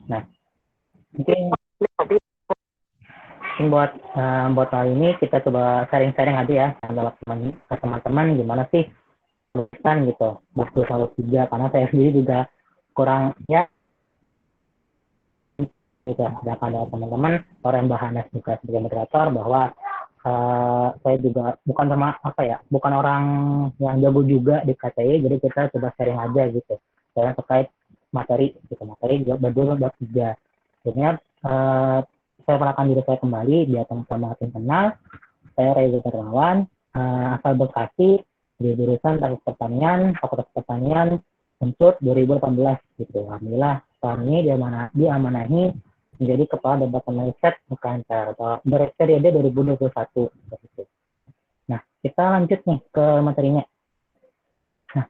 Nah, mungkin buat hal ini kita coba sharing-sharing aja ya ke teman-teman gimana sih tulisan gitu buku 1 3 karena saya sendiri juga kurang ya gitu. Sedangkan ada teman-teman orang Bahanas juga sebagai moderator bahwa saya juga bukan sama apa ya bukan orang yang jago juga di KTI, jadi kita coba sharing aja gitu saya terkait materi juga berdua bab 3. Akhirnya saya perkenalkan diri saya kembali biar teman-teman makin kenal. Saya Reza Terlawan, asal Bekasi, di jurusan Teknik Pertanian, Fakultas Pertanian, Unsur 2018 gitu. Alhamdulillah tahun ini diamanahi menjadi Kepala Departemen Riset UKNTR atau periode 2021 gitu. Nah, kita lanjut nih ke materinya. Nah,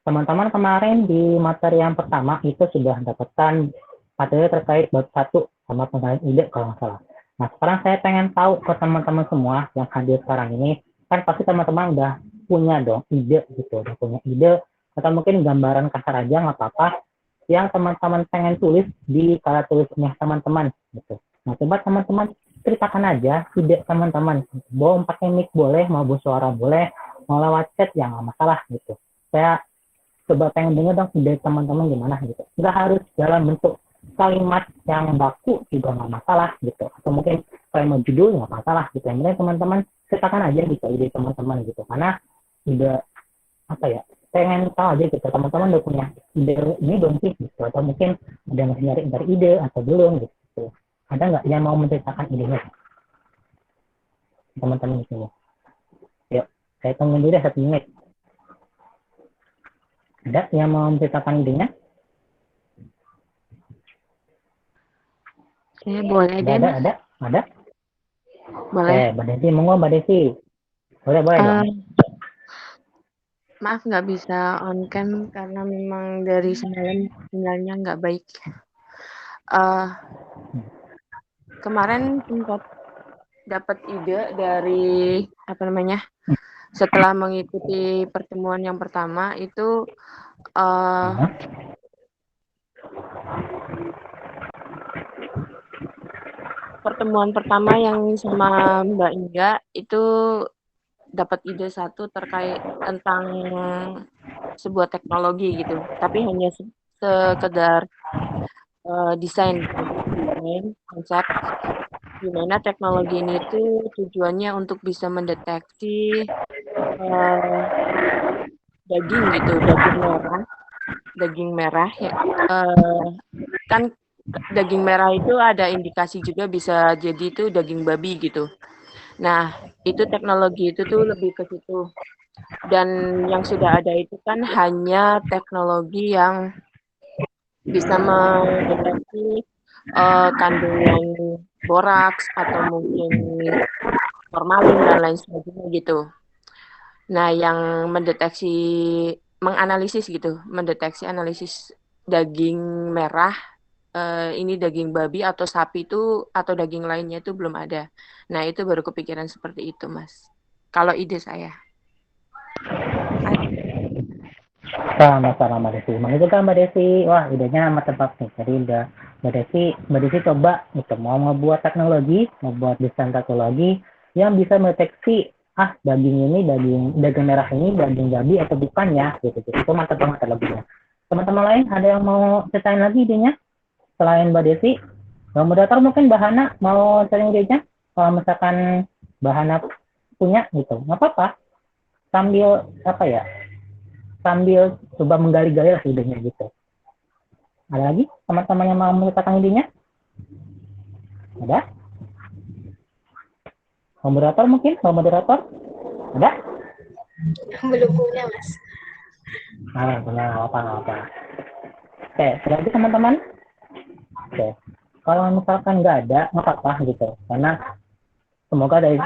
teman-teman kemarin di materi yang pertama itu sudah dapatkan materi terkait bab 1 sama pengalihan ide kalau nggak salah. Nah, sekarang saya pengen tahu ke teman-teman semua yang hadir sekarang ini, kan pasti teman-teman udah punya dong ide gitu, udah punya ide atau mungkin gambaran kasar aja nggak apa-apa yang teman-teman pengen tulis di kala tulisnya teman-teman gitu. Nah, coba teman-teman ceritakan aja ide teman-teman. Mau pakai mic boleh, mau bersuara boleh, mau lewat chat ya nggak masalah gitu. Saya coba pengen dengar dong ide teman-teman gimana gitu. Nggak harus dalam bentuk kalimat yang baku juga nggak masalah gitu. Atau mungkin kalimat judul nggak masalah gitu. Yang penting teman-teman ceritakan aja gitu ide teman-teman gitu. Karena ide apa ya pengen tahu aja gitu teman-teman udah punya ide ini belum sih gitu atau mungkin ada yang nyari ide atau belum gitu. Ada nggak yang mau menceritakan idenya teman-teman di sini? Yuk, saya tunggu dulu deh 1 menit. Ada yang mau menceritakan idenya? Saya boleh deh, Mas. Ada. Boleh. Mbak Desi, monggo Mbak Desi. Boleh dong. Maaf nggak bisa on cam karena memang dari semalam sinyalnya nggak baik. Uh, Kemarin sempat dapat ide dari apa namanya? Setelah mengikuti pertemuan yang pertama itu uh, pertemuan pertama yang sama Mbak Inga itu dapat ide satu terkait tentang sebuah teknologi gitu, tapi hanya sekedar desain konsep gimana teknologi ini tuh tujuannya untuk bisa mendeteksi uh, daging gitu, daging merah ya. Kan daging merah itu ada indikasi juga bisa jadi itu daging babi gitu. Nah, itu teknologi itu tuh lebih ke situ. Dan yang sudah ada itu kan hanya teknologi yang bisa mendeteksi kandungan boraks atau mungkin formalin dan lain sebagainya gitu. Nah, yang mendeteksi analisis daging merah, ini daging babi atau sapi itu atau daging lainnya itu belum ada. Nah, itu baru kepikiran seperti itu, Mas. Kalau ide saya. Sama-sama Mbak Desi. Begitu kan Mbak Desi? Wah, idenya amat tebak nih. Jadi udah Mbak Desi coba gitu mau ngebuat teknologi, ngebuat desain teknologi yang bisa mendeteksi daging ini daging merah ini daging babi atau bukan ya gitu. Itu mantap banget teknologinya. Teman-teman lain ada yang mau ceritain lagi idenya selain Mbak Desi? Mau moderator mungkin Bahana mau sharing idenya? Kalau misalkan Bahana punya gitu, nggak apa-apa. Sambil apa ya? Sambil coba menggali-gali lah idenya gitu. Ada lagi teman-teman yang mau menceritakan idenya? Ada? Moderator mungkin? Moderator? Ada? Belum punya, Mas. Punya apa-apa. Oke, sudah lagi teman-teman? Oke. Kalau misalkan nggak ada, nggak apa-apa gitu. Karena semoga dari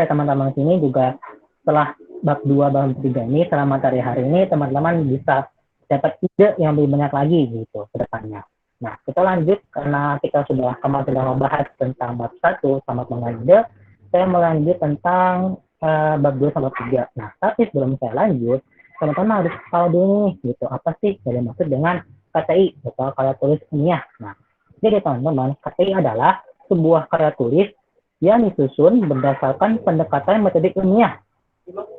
teman-teman sini juga setelah bab 2, bab 3 ini, setelah materi hari ini, teman-teman bisa dapat ide yang lebih banyak lagi gitu ke depannya. Nah, kita lanjut karena kita kemarin sudah membahas tentang bab 1 sama pengalihan ide, saya melanjut tentang bab 2 sama bab 3. Nah, tapi sebelum saya lanjut, teman-teman harus tahu dulu nih gitu, apa sih yang dimaksud dengan KTI atau karya tulis ilmiah. Nah, jadi teman-teman, KTI adalah sebuah karya tulis yang disusun berdasarkan pendekatan metodik ilmiah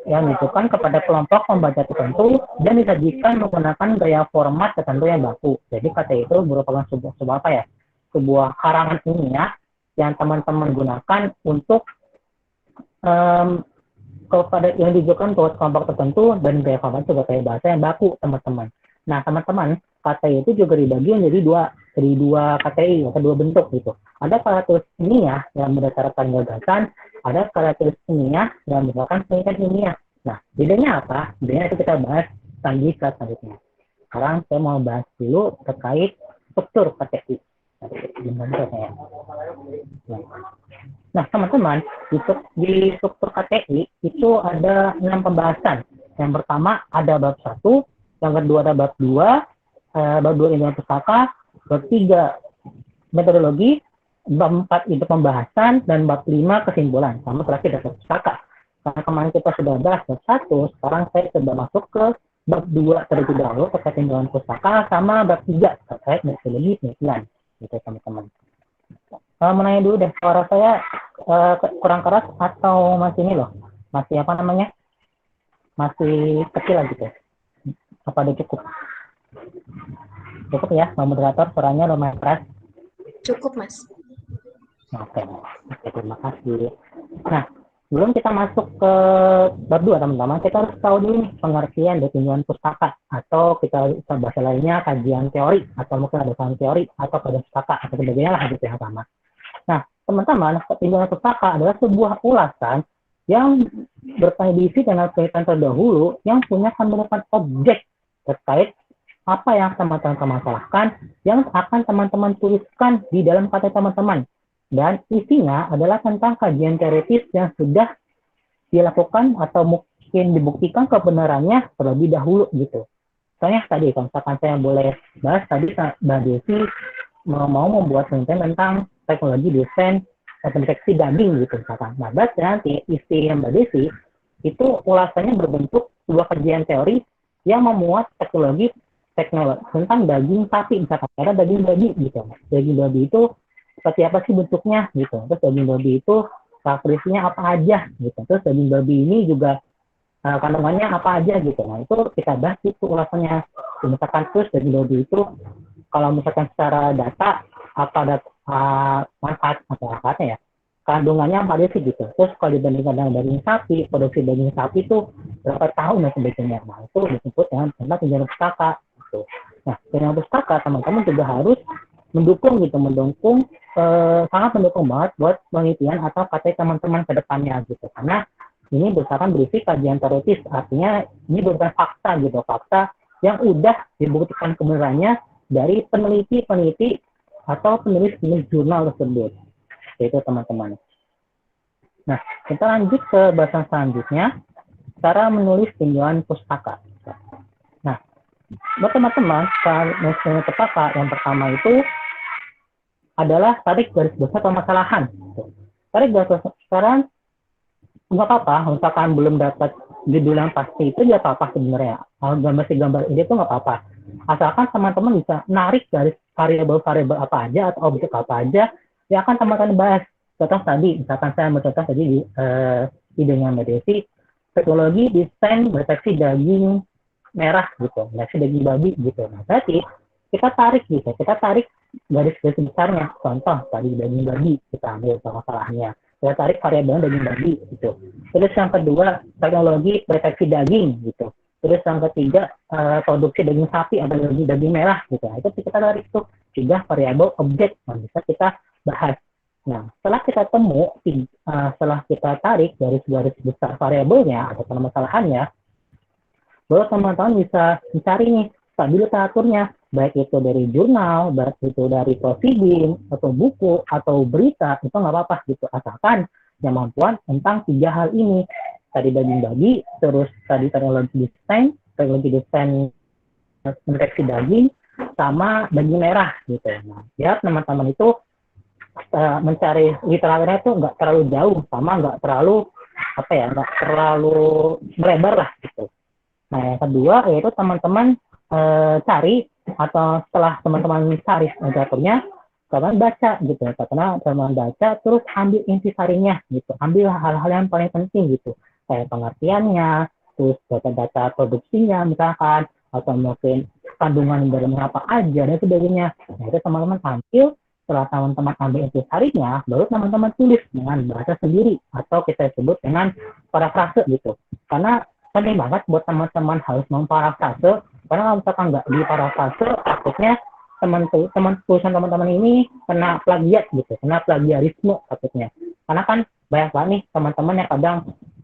yang ditujukan kepada kelompok pembaca tertentu dan disajikan menggunakan gaya format tertentu yang baku. Jadi KTI itu merupakan sebuah apa ya? Sebuah karangan ilmiah yang teman-teman gunakan untuk kepada yang ditujukan ke kelompok tertentu dan gaya format juga kayak bahasa yang baku, teman-teman. Nah, teman-teman, KTI itu juga dibagi menjadi dua KTI atau dua bentuk gitu. Ada karya tulis ilmiah yang berdasarkan gagasan, ada karya tulis ilmiah yang berdasarkan penelitian ilmiah. Nah, bedanya apa? Bedanya itu kita bahas di slide selanjutnya. Sekarang saya mau bahas dulu terkait struktur KTI. Nah, teman-teman, di struktur KTI itu ada 6 pembahasan. Yang pertama ada bab 1, yang kedua ada bab 2, bab 2 ilmu pustaka, bab 3 metodologi, bab 4 itu pembahasan, dan bab 5 kesimpulan. Sama terakhir ada pustaka. Karena kemarin kita sudah bahas bab 1, sekarang saya coba masuk ke bab 2 terlebih dahulu terkait ilmu pustaka, sama bab 3 terkait metodologi penelitian. Gitu, teman-teman. Menanya dulu deh, suara saya kurang keras atau masih ini loh? Masih apa namanya? Masih kecil lah gitu. Apa udah cukup? Cukup ya, moderator, suaranya lumayan keras. Cukup, Mas. Oke, terima kasih. Nah, sebelum kita masuk ke bab 2, teman-teman, kita harus tahu dulu nih pengertian dari tinjauan pustaka, atau kita bahasa lainnya kajian teori, atau mungkin ada teori, atau kajian pustaka, atau sebagainya lah gitu yang sama. Nah, teman-teman, tinjauan pustaka adalah sebuah ulasan yang berkondisi dengan penelitian terdahulu yang punya kandungan objek terkait apa yang teman-teman permasalahkan yang akan teman-teman tuliskan di dalam kata teman-teman. Dan isinya adalah tentang kajian teoritis yang sudah dilakukan atau mungkin dibuktikan kebenarannya terlebih dahulu gitu. Soalnya tadi, kalau misalkan saya boleh bahas, tadi Mbak Desi mau membuat penelitian tentang teknologi desain deteksi daging gitu misalkan. Nah, berarti nanti isi Mbak Desi itu ulasannya berbentuk sebuah kajian teori yang memuat teknologi tentang daging sapi, misalkan ada daging babi gitu. Daging babi itu seperti apa sih bentuknya gitu. Terus daging babi itu karakteristiknya apa aja gitu. Terus daging babi ini juga kandungannya apa aja gitu. Nah, itu kita bahas itu ulasannya. Misalkan terus daging babi itu kalau misalkan secara data apa ada manfaat atau manfaatnya ya, kandungannya apa aja sih gitu. Terus kalau dibandingkan dengan daging sapi, produksi daging sapi itu berapa tahun dan sebagainya. Nah, itu disebut dengan tinjauan pustaka gitu. Nah, tinjauan pustaka teman-teman juga harus mendukung sangat mendukung banget buat penelitian atau KTI teman-teman ke depannya gitu. Karena ini berdasarkan berisi kajian teoritis, artinya ini bukan fakta gitu, fakta yang udah dibuktikan kebenarannya dari peneliti atau penulis jurnal tersebut. Itu teman-teman. Nah, kita lanjut ke bahasan selanjutnya, cara menulis tinjauan pustaka. Nah, buat teman-teman, cara menulis tinjauan pustaka yang pertama itu adalah tarik garis besar permasalahan. Tarik garis besar sekarang nggak apa-apa, misalkan belum dapat judul yang pasti itu nggak apa-apa sebenarnya. Gambar ini tuh nggak apa-apa. Asalkan teman-teman bisa narik garis variabel-variabel apa aja atau objek apa aja yang akan teman-teman bahas. Contoh tadi, misalkan saya mencontoh tadi di idenya Mbak Desi, teknologi desain deteksi daging merah gitu, deteksi daging babi gitu. Nah, berarti kita tarik garis-garis besarnya. Contoh tadi daging babi, kita ambil masalahnya. Kita tarik variabel daging babi gitu. Terus yang kedua, teknologi deteksi daging gitu. Terus yang ketiga, produksi daging sapi atau daging merah gitu. Nah, itu kita tarik tuh 3 variabel objek yang bisa kita bahas. Nah, setelah kita setelah kita tarik garis-garis besar variabelnya atau permasalahannya, baru teman-teman bisa mencari nih tadi literaturnya, baik itu dari jurnal, baik itu dari proceeding, atau buku, atau berita, itu nggak apa-apa gitu. Asalkan kemampuan tentang 3 hal ini. Tadi daging babi, terus tadi teknologi desain deteksi daging, sama daging merah gitu. Nah, ya teman-teman itu mencari literaturnya itu nggak terlalu jauh, sama nggak terlalu melebar lah gitu. Nah, yang kedua yaitu teman-teman cari, atau setelah teman-teman cari literaturnya, teman baca gitu. Karena teman baca terus ambil intisarinya gitu, ambil hal-hal yang paling penting gitu, kayak pengertiannya, terus data-data produksinya misalkan, atau mungkin kandungan dari apa aja dan sebagainya. Nah itu teman-teman ambil, setelah teman-teman ambil intisarinya, baru teman-teman tulis dengan bahasa sendiri atau kita sebut dengan parafrase gitu. Karena penting banget buat teman-teman harus memparafrase, karena kalau misalkan nggak di parafrase, takutnya teman tulisan teman-teman ini kena plagiat gitu, kena plagiarisme takutnya. Karena kan banyak banget nih teman-teman yang kadang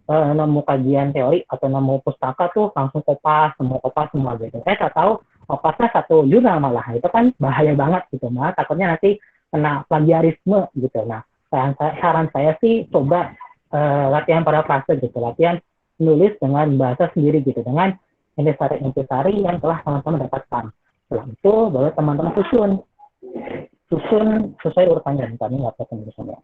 nemu kajian teori atau nemu pustaka tuh langsung kopas semua gitu. Saya tak tahu kopasnya satu jurnal malah, itu kan bahaya banget gitu, malah takutnya nanti kena plagiarisme gitu. Nah, saran saya sih coba latihan parafrase gitu, latihan nulis dengan bahasa sendiri gitu, dengan intisari yang telah teman-teman dapatkan. Setelah itu baru teman-teman susun sesuai urutannya. Kami nggak pakai tulisannya.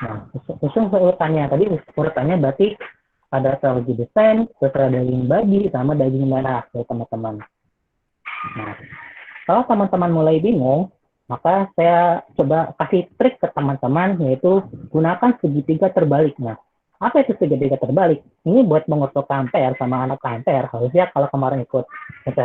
Nah, susun urutannya. Tadi urutannya berarti ada strategi desain, terus ada daging babi, sama daging merah ya teman-teman. Nah, kalau teman-teman mulai bingung, maka saya coba kasih trik ke teman-teman, yaitu gunakan segitiga terbalik. Nah, apa itu segitiga terbalik? Ini buat mengutuk KMPR sama anak KMPR. Harusnya kalau kemarin ikut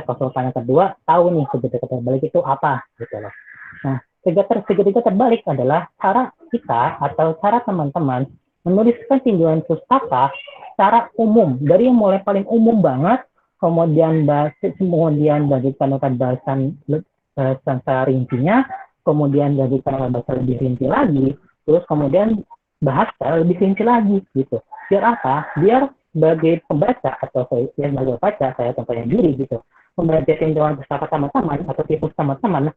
konsultan yang kedua, tahu nih segitiga terbalik itu apa gitu loh. Nah, segitiga terbalik adalah cara kita atau cara teman-teman menuliskan tinjauan pustaka secara umum, dari yang mulai paling umum banget, kemudian bagikan bahasan secara rincinya, kemudian bagikan bahasa lebih rinci lagi, terus kemudian bahas secara lebih rinci lagi gitu. Biar apa? Biar sebagai pembaca atau sebagai baca, saya contohnya diri gitu, membaca tinjauan pustaka teman-teman atau situs teman-teman,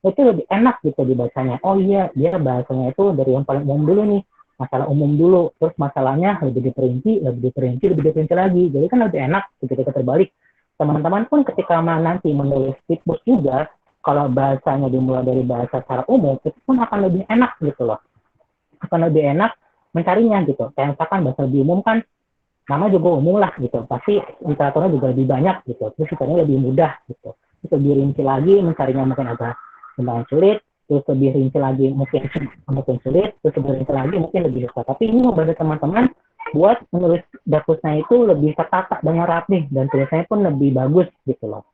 itu lebih enak gitu dibacanya. Oh iya, dia bahasanya itu dari yang paling umum dulu nih, masalah umum dulu, terus masalahnya lebih diperinci lagi. Jadi kan lebih enak ketika terbalik. Teman-teman pun ketika nanti menulis situs juga, kalau bahasanya dimulai dari bahasa secara umum, itu pun akan lebih enak gitu loh. Akan lebih enak mencarinya gitu. Kayak misalkan bahasa lebih umum kan, nama juga umum lah gitu. Pasti literaturnya juga lebih banyak gitu. Terus caranya lebih mudah gitu. Terus lebih rinci lagi, mencarinya mungkin agak lumayan sulit. Terus lebih rinci lagi mungkin sulit, terus lebih rinci lagi mungkin lebih susah. Tapi ini membantu teman-teman buat menulis dapusnya itu lebih tertata dengan rapi dan tulisannya pun lebih bagus gitu loh.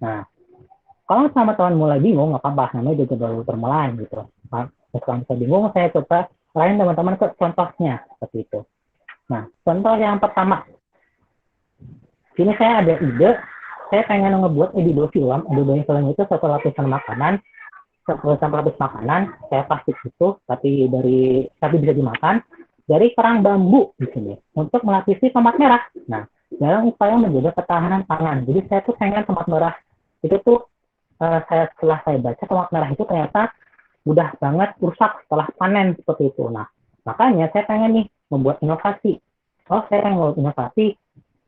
Nah, kalau teman-teman mulai bingung, nggak apa-apa, namanya juga baru permulaan gitu. Nah, setelah bisa bingung, saya coba lain teman-teman ke contohnya seperti itu. Nah, contoh yang pertama, sini saya ada ide, saya pengen ngebuat edible film. Edible film itu satu lapisan makanan, saya plastik itu, tapi bisa dimakan dari kerang bambu di sini untuk melapisi tomat merah. Nah, dalam upaya menjaga ketahanan pangan. Jadi saya tuh pengen tomat merah itu tuh setelah saya baca tomat merah itu ternyata mudah banget rusak setelah panen seperti itu. Nah, makanya saya pengen nih membuat inovasi. Saya pengen membuat inovasi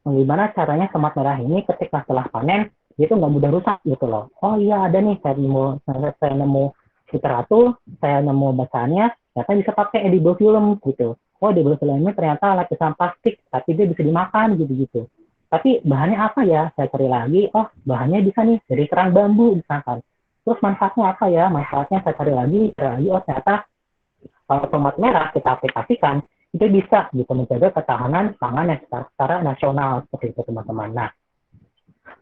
gimana caranya tomat merah ini ketika setelah panen itu nggak mudah rusak gitu loh. Oh iya ada nih, saya nemu literatur, saya nemu bacaannya, ternyata bisa pakai edible film gitu. Oh edible film ini ternyata lapisan plastik, tapi dia bisa dimakan gitu-gitu. Tapi bahannya apa ya? Saya cari lagi, oh bahannya bisa nih dari kerang bambu misalkan. Terus manfaatnya apa ya? Manfaatnya saya cari lagi, oh ternyata kalau tomat merah kita aplikasikan, itu bisa gitu menjaga ketahanan pangan yang secara nasional seperti itu teman-teman. Nah,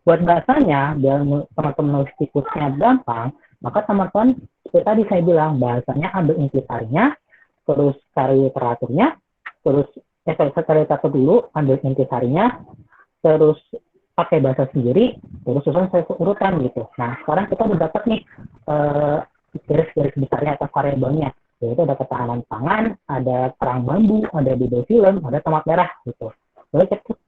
buat bahasanya, biar teman-teman nulis tikusnya gampang, maka teman-teman seperti tadi saya bilang, bahasanya ambil intisarinya, terus cari literaturnya, terus cari literatur dulu, ambil intisarinya, terus pakai bahasa sendiri, terus susun urutan gitu. Nah, sekarang kita udah dapat nih garis-garis besarnya atau variabelnya, yaitu ada ketahanan pangan, ada kerang bambu, ada edible film, ada tomat merah gitu.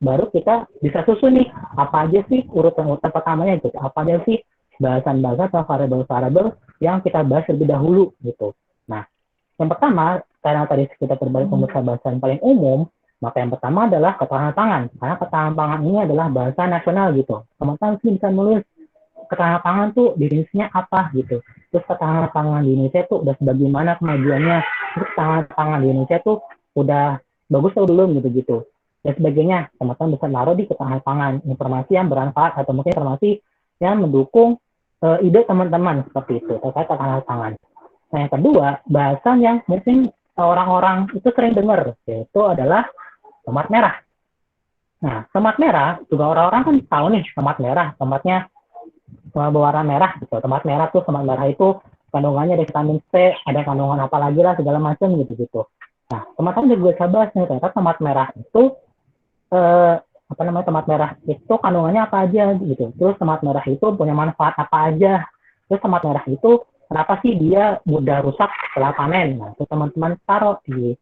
Baru kita bisa susun nih, apa aja sih urutan-urutan pertamanya gitu, apa aja sih bahasan-bahasan atau variabel-variabel yang kita bahas lebih dahulu gitu. Nah, yang pertama, karena tadi kita terbalik pembahasan bahasan paling umum, maka yang pertama adalah ketahanan pangan. Karena ketahanan pangan ini adalah bahasa nasional gitu. Teman-teman sih bisa nulis ketahanan pangan tuh dirinya apa gitu. Terus ketahanan pangan di Indonesia tuh udah sebagaimana kemajuannya tangan di Indonesia tuh udah bagus atau belum gitu-gitu dan sebagainya. Teman-teman bisa naruh di ketahanan pangan informasi yang bermanfaat atau mungkin informasi yang mendukung ide teman-teman seperti itu terkait ketahanan pangan. Nah, yang kedua, bahasan yang mungkin orang-orang itu sering dengar, yaitu adalah tomat merah. Nah, tomat merah juga orang-orang kan tahu nih tomat merah, tomatnya berwarna merah gitu. Tomat merah tuh, tomat merah itu kandungannya ada vitamin C, ada kandungan apa lagi lah segala macam gitu-gitu. Nah, teman-teman juga bisa bahas nih, ternyata tomat merah itu tomat merah itu kandungannya apa aja gitu. Terus tomat merah itu punya manfaat apa aja. Terus tomat merah itu kenapa sih dia mudah rusak setelah panen? Nah, itu teman-teman taruh di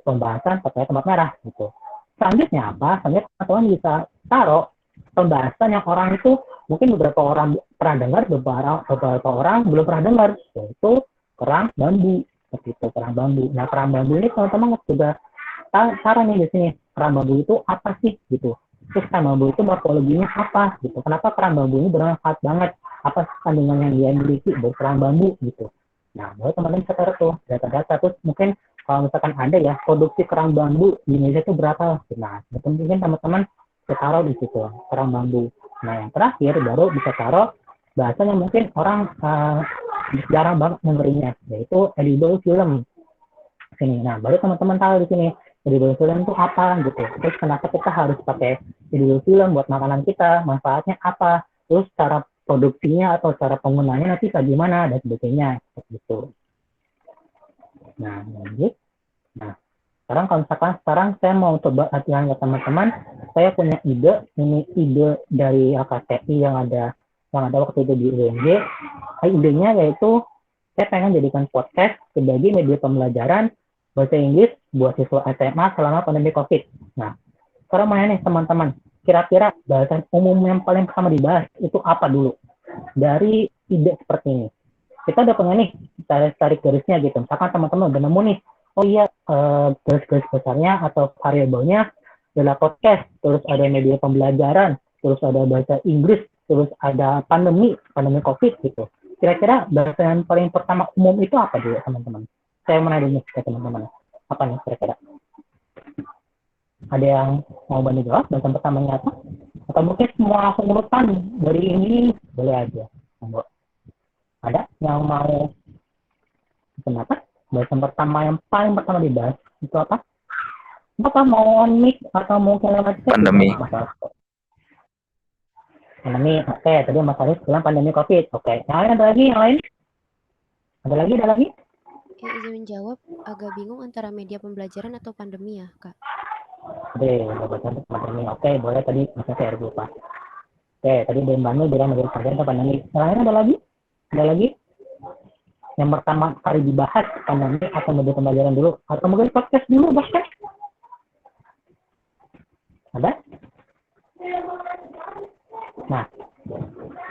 pembahasan terkait tomat merah gitu. Selanjutnya apa? Selanjutnya teman-teman bisa taruh pembahasan yang orang itu mungkin beberapa orang pernah dengar, beberapa orang belum pernah dengar, yaitu kerang bambu. Seperti itu, kerang bambu. Nah, kerang bambu ini teman-teman juga taruh nih di sini. Kerang bambu itu apa sih gitu? Terus kerang bambu itu morfologinya apa gitu? Kenapa kerang bambu ini bermanfaat banget? Apa kandungan yang dia miliki dari kerang bambu gitu? Nah, baru teman-teman bisa taruh tuh data-data. Terus mungkin kalau misalkan ada ya produksi kerang bambu di Indonesia itu berapa? Nah, mungkin teman-teman bisa taruh di situ kerang bambu. Nah, yang terakhir baru bisa taruh bahasanya mungkin orang jarang banget dengerinnya, yaitu edible film. Sini. Nah, baru teman-teman tahu di sini edible film itu apa gitu. Terus kenapa kita harus pakai edible film buat makanan kita? Manfaatnya apa? Terus cara produksinya atau cara penggunaannya nanti bagaimana dan sebagainya seperti itu. Nah, lanjut. Nah, sekarang kalau misalkan sekarang saya mau coba latihan ke teman-teman, saya punya ide, ini ide dari LKTI yang ada waktu itu di UNJ. Idenya yaitu saya pengen jadikan podcast sebagai media pembelajaran bahasa Inggris buat siswa SMA selama pandemi COVID. Nah, sekarang mana nih teman-teman, kira-kira bahasan umum yang paling pertama dibahas itu apa dulu? Dari ide seperti ini. Kita udah punya nih, tarik garisnya gitu. Misalkan teman-teman udah nemu nih, oh iya, garis-garis besarnya atau variabelnya adalah podcast, terus ada media pembelajaran, terus ada bahasa Inggris, terus ada pandemi COVID gitu. Kira-kira bahasa yang paling pertama umum itu apa dulu teman-teman? Saya mau nanya ke teman-teman. Apa nih kira-kira? Ada yang mau bantu jawab bahasa pertamanya apa? Atau mungkin semua langsung urutan dari ini boleh aja. Ada yang mau kenapa? Bahasa pertama yang paling pertama dibahas itu apa? Apakah mau on mic atau mungkin lewat chat? Pandemi. Pandemi, oke. Tadi Mas Haris bilang pandemi COVID. Oke. Yang lain ada lagi? Yang lain? Ada lagi? Ya, izin menjawab. Agak bingung antara media pembelajaran atau pandemi ya, Kak? Oke, pandemi. Oke, boleh tadi Mas Haris lupa. Oke, tadi Bang Banu bilang media pembelajaran atau pandemi. Yang lain ada lagi? Ada lagi? Yang pertama kali dibahas pandemi atau media pembelajaran dulu? Atau mungkin podcast dulu, bahkan? Ada? Nah,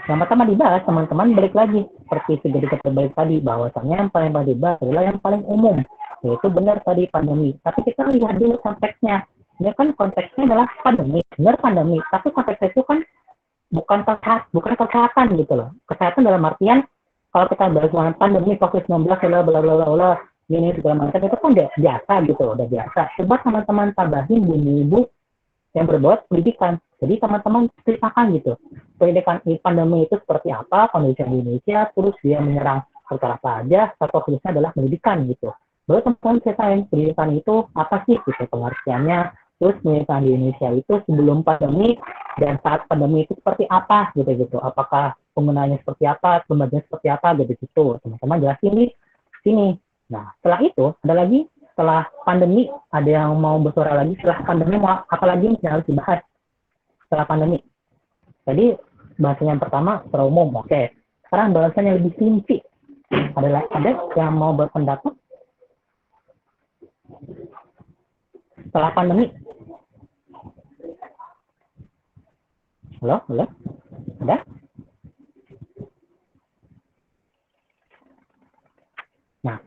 yang pertama dibahas, teman-teman balik lagi. Seperti sedikit terbalik tadi, bahwasannya yang paling dibahas adalah yang paling umum. Yaitu benar tadi pandemi. Tapi kita lihat dulu konteksnya. Ini kan konteksnya adalah pandemi. Benar pandemi. Tapi konteksnya itu kan bukan kesehatan gitu loh. Kesehatan dalam artian, kalau kita bahas mengenai pandemi COVID-19, bla ini segala macam, itu kan udah biasa gitu loh, udah biasa. Coba teman-teman tambahin ibu-ibu yang berbuat pendidikan. Jadi teman-teman ceritakan gitu, pendidikan pandemi itu seperti apa, kondisi di Indonesia, terus dia menyerang perkara apa aja, satu khususnya adalah pendidikan gitu. Baru teman-teman ceritain pendidikan itu apa sih gitu pengertiannya, terus pendidikan di Indonesia itu sebelum pandemi dan saat pandemi itu seperti apa gitu. Apakah penggunaannya seperti apa, pembagiannya seperti apa gitu. Teman-teman jelasin di sini. Nah, setelah itu ada lagi. Setelah pandemi, ada yang mau bersuara lagi, setelah pandemi mau apa lagi yang harus dibahas setelah pandemi. Jadi bahasanya yang pertama secara umum, oke. Sekarang bahasanya lebih rinci. Ada yang mau berpendapat setelah pandemi? Halo? Ada? Nah,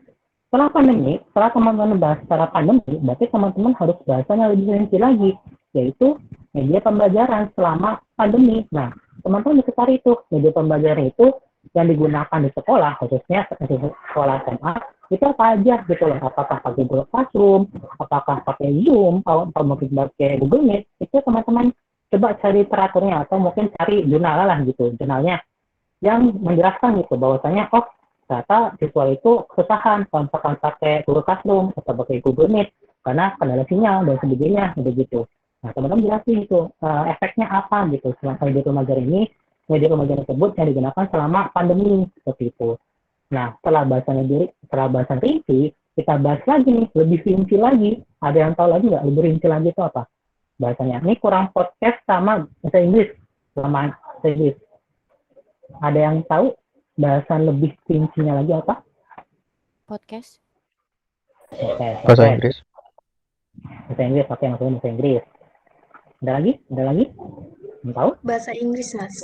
setelah pandemi, setelah teman-teman bahas secara pandemi, berarti teman-teman harus bahasanya lebih rinci lagi, yaitu media pembelajaran selama pandemi. Nah, teman-teman bisa cari itu, media pembelajaran itu yang digunakan di sekolah, khususnya di sekolah SMA, itu apa aja gitu loh. Apakah pakai Google Classroom, apakah pakai Zoom, atau mungkin pakai Google Meet, itu teman-teman coba cari teraturnya, atau mungkin cari jurnal lah gitu, jurnalnya yang menjelaskan gitu, bahwasanya ternyata siswa itu kesusahan kalau misalkan pakai Google Classroom atau pakai Google Meet, karena kendala sinyal dan sebagainya begitu. Nah, teman-teman jelasin itu efeknya apa gitu selama media pembelajaran tersebut yang digunakan selama pandemi seperti itu. Nah, setelah bahasan rinci, kita bahas lagi nih, lebih rinci lagi. Ada yang tahu lagi nggak lebih rinci lagi itu apa? Bahasanya ini kurang podcast sama bahasa Inggris, selama bahasa Inggris. Ada yang tahu bahasan lebih rincinya lagi apa? Podcast. Bahasa Inggris. Bahasa Inggris, oke, maksudnya bahasa Inggris. Ada lagi? Yang tahu? Bahasa Inggris, Mas.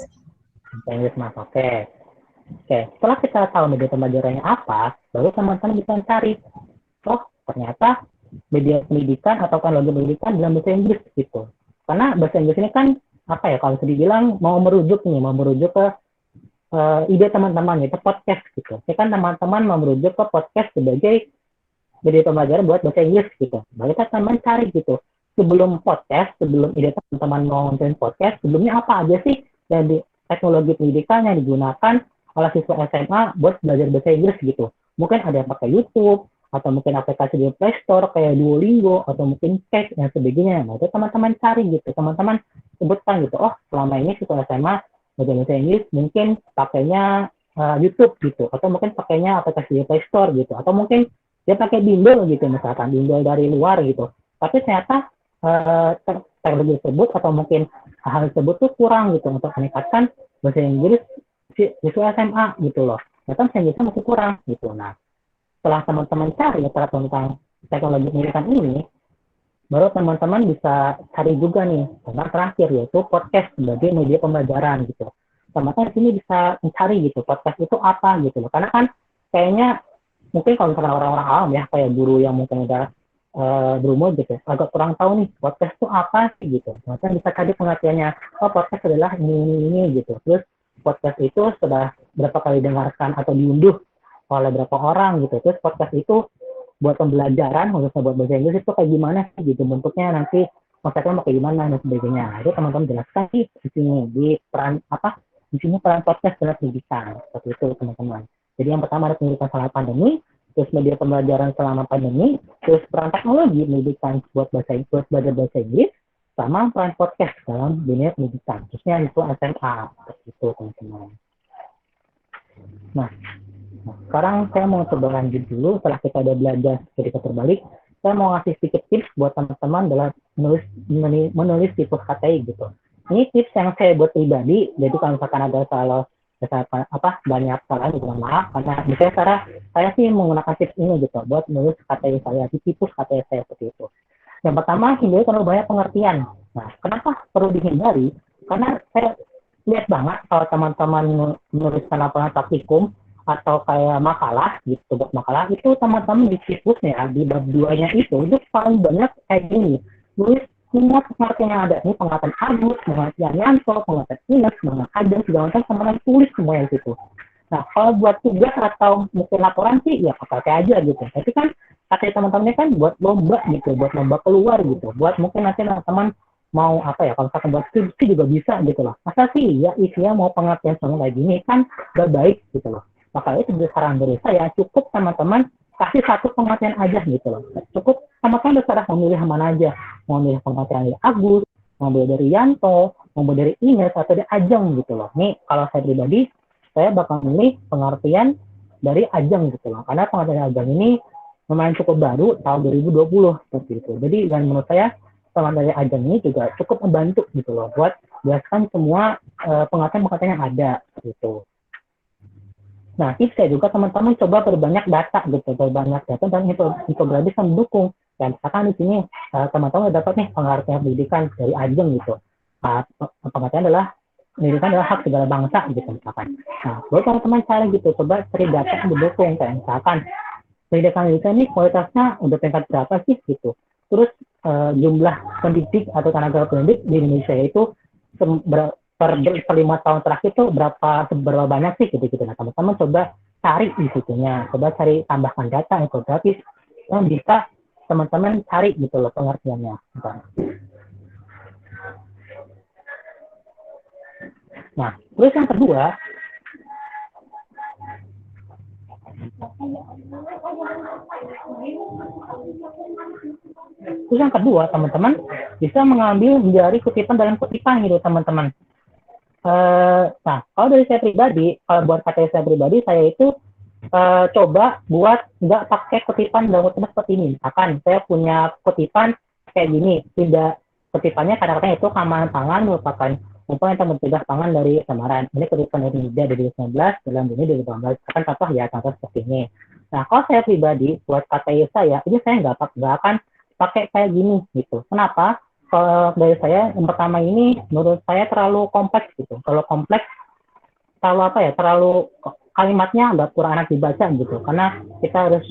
Bahasa Inggris, Mas. Oke. Setelah kita tahu media pembelajarannya apa, baru teman-teman bisa cari, ternyata media pendidikan atau teknologi pendidikan dalam bahasa Inggris gitu. Karena bahasa Inggris ini kan kalau bisa dibilang mau merujuk ke ide teman-teman itu podcast gitu. Jadi kan teman-teman mau merujuk ke podcast sebagai media pembelajaran buat bahasa Inggris gitu. Baru kita teman cari gitu. Sebelum ide teman-teman mau nonton podcast, sebelumnya apa aja sih yang di teknologi pendidikan yang digunakan oleh siswa SMA buat belajar bahasa Inggris gitu. Mungkin ada yang pakai YouTube, atau mungkin aplikasi di Play Store kayak Duolingo, atau mungkin Cake dan sebagainya. Nah, itu teman-teman cari gitu. Teman-teman sebutkan gitu, selama ini siswa SMA belajar bahasa Inggris mungkin pakainya YouTube gitu, atau mungkin pakainya aplikasi di Play Store gitu, atau mungkin dia pakai bimbel gitu, misalkan bimbel dari luar gitu. Tapi ternyata teknologi tersebut atau mungkin hal tersebut tuh kurang gitu untuk meningkatkan bahasa Inggris siswa SMA gitu loh. Ternyata bahasa Inggrisnya masih kurang gitu. Nah, setelah teman-teman cari tentang teknologi pendidikan ini, baru teman-teman bisa cari juga nih tentang terakhir, yaitu podcast sebagai media pembelajaran gitu. Teman-teman di sini bisa mencari gitu podcast itu apa gitu loh. Karena kan kayaknya mungkin kalau misalkan orang-orang awam ya, kayak guru yang mungkin udah berumur gitu, agak kurang tahu nih podcast itu apa sih gitu. Teman-teman bisa cari pengertiannya, podcast adalah ini gitu. Terus podcast itu sudah berapa kali dengarkan atau diunduh oleh berapa orang gitu. Terus podcast itu buat pembelajaran, khususnya buat bahasa Inggris itu kayak gimana sih gitu bentuknya, nanti konsepnya mau kayak gimana dan sebagainya. Nah, itu teman-teman jelaskan di sini di sini peran podcast dalam pendidikan seperti itu teman-teman. Jadi yang pertama ada pendidikan selama pandemi, terus media pembelajaran selama pandemi, terus peran teknologi pendidikan buat belajar bahasa Inggris, sama peran podcast dalam dunia pendidikan, khususnya itu SMA seperti itu teman-teman. Nah, sekarang saya mau coba lanjut dulu. Setelah kita udah belajar ketika terbalik, saya mau ngasih sedikit tips buat teman-teman dalam menulis situs KTI gitu. Ini tips yang saya buat pribadi, jadi kalau misalkan ada banyak salah gitu, maaf, karena misalnya saya sih menggunakan tips ini gitu buat menulis KTI saya, di situs KTI saya seperti itu. Yang pertama, hindari terlalu banyak pengertian. Nah, kenapa perlu dihindari? Karena saya lihat banget kalau teman-teman menuliskan laporan praktikum atau kayak makalah gitu, buat makalah itu teman-teman di situsnya di bab 2-nya itu paling banyak kayak gini, tulis semua pengertian yang ada, ini pengertian Agus, pengertian Yanto, pengertian Ines, pengertian Adam, segala macam teman-teman tulis semua yang situ. Nah, kalau buat tugas atau mungkin laporan sih ya pakai aja gitu. Tapi kan kata teman-temannya kan buat lomba gitu, buat lomba keluar gitu, buat mungkin nanti teman-teman mau kalau misalkan buat skripsi juga bisa gitu loh. Masa sih ya isinya mau pengertian semua kayak gini kan gak baik gitu loh. Maka itu saran dari saya, cukup teman-teman kasih satu pengertian aja gitu loh. Cukup teman-teman berserah memilih mana aja. Mau milih pengertian dari Agus, mau milih dari Yanto, mau milih dari Ines, atau dari Ajeng gitu loh. Nih kalau saya pribadi, saya bakal milih pengertian dari Ajeng gitu loh. Karena pengertian Ajeng ini lumayan cukup baru tahun 2020 seperti itu. Jadi dan menurut saya teman dari Ajeng ini juga cukup membantu gitu loh buat jelaskan semua pengertian-pengertian yang ada gitu. Nah, tips saya juga teman-teman coba perbanyak data gitu, perbanyak data dan infografis yang mendukung. Dan misalkan di sini teman-teman dapat nih pengertian pendidikan dari Ajeng gitu. Pengertian adalah pendidikan adalah hak segala bangsa gitu misalkan. Nah, buat teman-teman cari gitu, coba cari data yang mendukung kayak misalkan pendidikan ini kualitasnya udah tingkat berapa sih gitu. Terus jumlah pendidik atau tenaga pendidik di Indonesia itu per 5 tahun terakhir tuh seberapa banyak sih gitu. Nah, teman-teman coba cari di situnya, coba cari tambahkan data infografis yang bisa teman-teman cari gitu loh pengertiannya. Nah, terus yang kedua, teman-teman bisa mengambil dari kutipan dalam kutipan gitu teman-teman. Nah, kalau dari saya pribadi, kalau buat kata saya pribadi, saya itu coba buat nggak pakai kutipan dalam kutipan seperti ini. Misalkan saya punya kutipan kayak gini, tidak kutipannya kadang-kadang itu keamanan pangan merupakan upaya untuk mencegah pangan dari cemaran. Ini kutipan dari NIDA 2019 dalam bunyi 2018. Kan contoh ya, contoh seperti ini. Nah, kalau saya pribadi buat KTI saya, ini saya nggak akan pakai kayak gini gitu. Kenapa? Kalau dari saya, yang pertama ini menurut saya terlalu kompleks gitu. Kalau kompleks, terlalu kalimatnya agak kurang enak dibaca gitu. Karena kita harus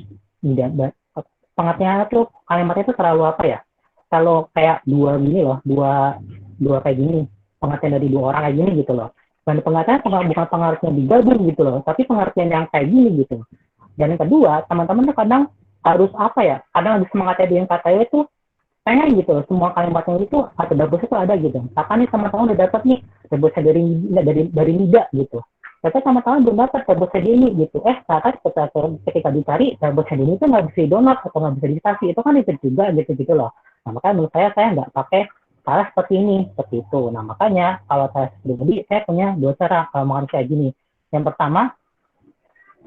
pengertiannya tuh kalimatnya itu terlalu terlalu kayak dua kayak gini. Pengertian dari dua orang kayak gini gitu loh. Dan pengertian bukan pengertian digabung gitu loh, tapi pengertian yang kayak gini gitu. Dan yang kedua, teman-teman tuh kadang harus kadang habis mengerti yang katanya itu pengen gitu loh, semua kalimatnya itu atau dapusnya itu ada gitu. Misalkan nih teman-teman udah dapat nih dapusnya dari NIDA gitu. Tapi teman-teman belum dapat dapusnya ini gitu. Ternyata ketika dicari dapusnya ini itu nggak bisa di-download atau nggak bisa di-copy, itu kan itu juga gitu loh. Nah, makanya menurut saya nggak pakai cara seperti ini, seperti itu. Nah, makanya kalau saya pribadi, saya punya dua cara kalau mau kayak gini. Yang pertama,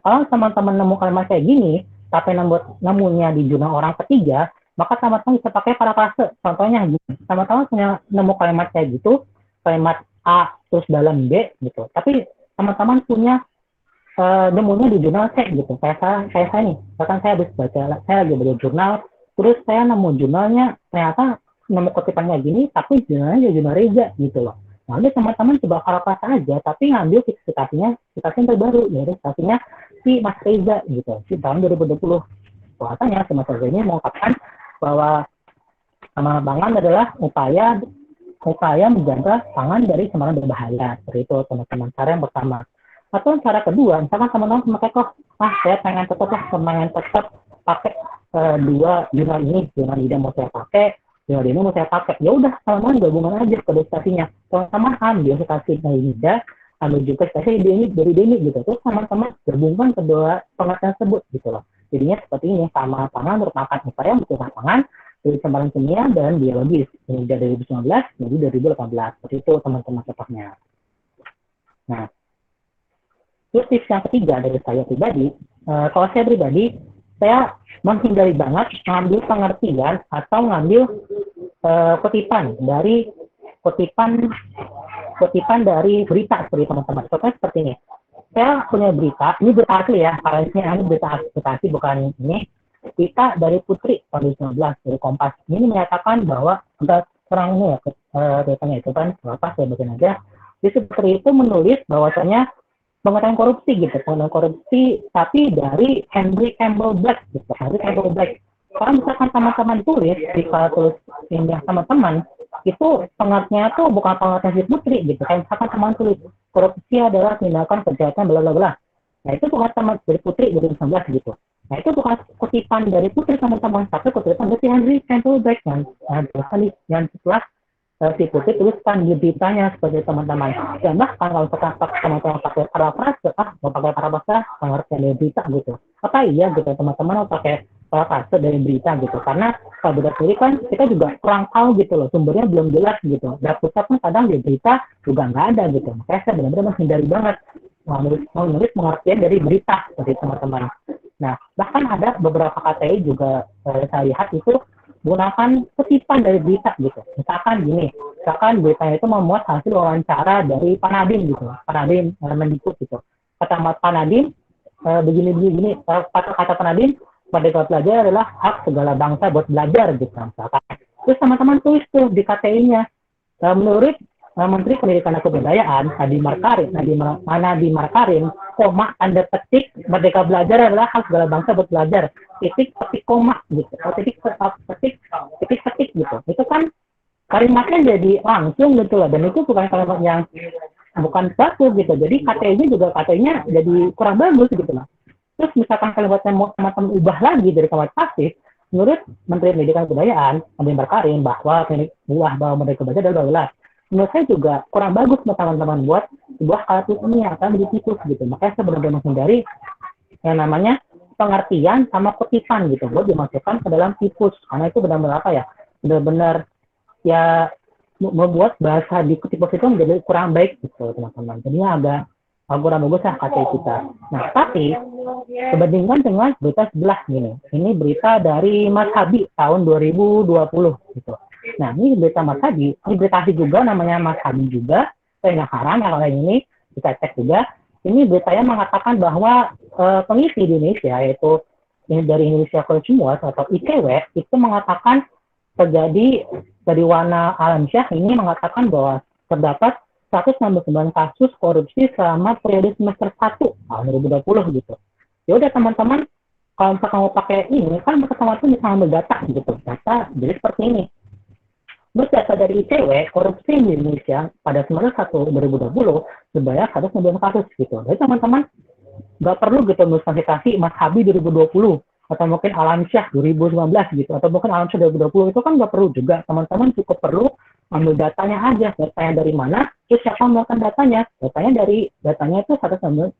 kalau teman-teman nemu kalimat kayak gini, tapi nemunya di jurnal orang ketiga, maka teman-teman bisa pakai parafrase. Contohnya gini, teman-teman punya nemu kalimat kayak gitu, kalimat A terus dalam B gitu. Tapi teman-teman punya nemunya di jurnal C gitu. Kayak saya nih, bahkan saya lagi baca jurnal, terus saya nemu jurnalnya ternyata nemu kutipannya gini, tapi jurnalnya jurnal Reza gitu loh. Nah, teman-teman coba parafrase aja, tapi ngambil citasinya terbaru, yaitu citasinya si Mas Reza gitu, di tahun 2020. Katanya si Mas Reza ini mengungkapkan bahwa keamanan pangan adalah upaya menjaga pangan dari cemaran berbahaya. Seperti itu teman-teman, cara yang pertama. Atau cara kedua, misalkan teman-teman memakai saya pengen tetap pakai dua jurnal ini, jurnal ini mau saya pakai, jurnal ini mau saya pakai. Ya udah, teman-teman gabungan aja ke citasinya. Teman-teman ambil citasi dari NIDA, ambil juga citasi dari Deni gitu. Terus teman-teman gabungkan kedua pengertian tersebut gitu loh. Jadinya seperti ini, sama pangan merupakan upaya mencegah pangan dari cemaran kimia dan biologis. Ini dari 2019, jadi 2018. Seperti itu teman-teman contohnya. Nah, terus tips yang ketiga dari saya pribadi, kalau saya pribadi, saya menghindari banget mengambil pengertian atau mengambil kutipan dari berita seperti teman-teman. Contohnya seperti ini. Saya punya berita, ini berita asli ya, kalau ini berita asli bukan ini. Berita dari Putri tahun 2019 dari Kompas. Ini menyatakan bahwa ada serang ini ya, beritanya itu kan berapa saya bacain aja. Di Putri itu menulis bahwasanya pengertian korupsi tapi dari Henry Campbell Black gitu. Henry Campbell Black. Kalau misalkan teman-teman tulis di tulis ini teman-teman itu pengertiannya tuh bukan pengertian si Putri gitu. Kayak misalkan teman tulis korupsi adalah tindakan kejahatan bla bla bla. Nah, itu bukan teman dari Putri 2019 gitu. Nah, itu bukan kutipan dari Putri teman-teman, tapi kutipan dari Henry Campbell Black yang setelah si Putri tuliskan di beritanya seperti teman-teman. Dan bahkan kalau teman-teman pakai parafrase, mau pakai parafrase pengertian dari berita gitu. Apa iya gitu teman-teman mau pakai parafrase dari berita gitu. Karena kalau berita sendiri kan kita juga kurang tahu gitu loh, sumbernya belum jelas gitu. Dan pusat pun kadang di berita juga nggak ada gitu. Makanya saya benar-benar menghindari banget menulis pengertian dari berita seperti teman-teman. Nah, bahkan ada beberapa KTI juga saya lihat itu gunakan kutipan dari berita gitu. Misalkan beritanya itu memuat hasil wawancara dari Pak Nadiem gitu. Pak Nadiem Mendikbud gitu. Kata Pak Nadiem begini, kata Pak Nadiem, merdeka belajar adalah hak segala bangsa buat belajar gitu. Misalkan. Terus teman-teman tulis tuh di KTI-nya. Menurut Menteri Pendidikan dan Kebudayaan Nadiem Makarim, koma tanda petik merdeka belajar adalah hak segala bangsa buat belajar. Titik koma gitu. Titik gitu. Itu kan kalimatnya jadi langsung gitu loh, dan itu bukan kalimat yang bukan bagus gitu. Jadi KTI-nya juga KTI-nya jadi kurang bagus gitu loh. Terus misalkan kalimatnya mau teman-teman ubah lagi dari kalimat pasif, menurut Menteri Pendidikan dan Kebudayaan, Nadiem Makarim, bahwa Merdeka Belajar adalah menurut saya juga kurang bagus buat teman-teman buat sebuah kartu ini akan menjadi tikus gitu. Makanya saya benar-benar menghindari yang namanya pengertian sama kutipan gitu, buat dimasukkan ke dalam tikus, karena itu benar-benar apa ya, benar-benar ya membuat bahasa di tikus itu menjadi kurang baik gitu teman-teman. Jadinya agak kurang bagus lah KTI kita. Nah tapi dibandingkan dengan berita sebelah gini, ini berita dari Mas Habi tahun 2020 gitu. Nah ini berita Mas Habi, ini berita juga namanya Mas Habi juga, saya nggak haram kalau ini kita cek juga. Ini beritanya mengatakan bahwa pengisi di Indonesia, yaitu ini dari Indonesia College atau ICW, itu mengatakan terjadi dari Wana Alamsyah ini mengatakan bahwa terdapat 169 kasus korupsi selama periode semester 1 tahun 2020 gitu. Ya udah teman-teman, kalau misalkan mau pakai ini kan teman-teman bisa ambil data gitu. Data jadi seperti ini. Menurut data dari ICW, korupsi di Indonesia pada semester 1 2020 sebanyak 109 kasus gitu. Jadi teman-teman nggak perlu gitu mengklasifikasi Mas Habi 2020 atau mungkin Alamsyah 2019 gitu, atau mungkin Alamsyah 2020, itu kan nggak perlu juga. Teman-teman cukup perlu ambil datanya aja. Datanya dari mana, terus siapa melakukan datanya. Datanya itu 199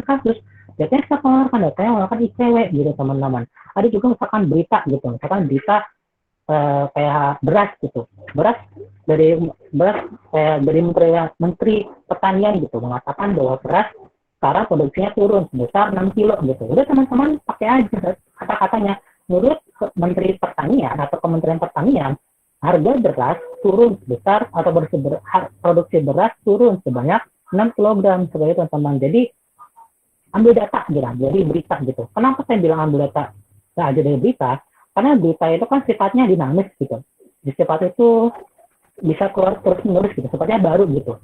kasus. Datanya siapa melakukan, datanya melakukan ICW gitu teman-teman. Ada juga misalkan berita gitu, misalkan berita kayak beras gitu, beras kayak dari Menteri Pertanian gitu mengatakan bahwa beras sekarang produksinya turun sebesar 6 kilo gitu. Udah teman-teman pakai aja kata-katanya. Menurut Menteri Pertanian atau Kementerian Pertanian, harga beras turun sebesar atau produksi beras turun sebanyak 6 kg sebagai teman-teman. Jadi ambil data gitu, jadi berita gitu. Kenapa saya bilang ambil data aja dari berita? Karena berita itu kan sifatnya dinamis gitu. Sifat itu bisa keluar terus menerus gitu, sifatnya baru gitu.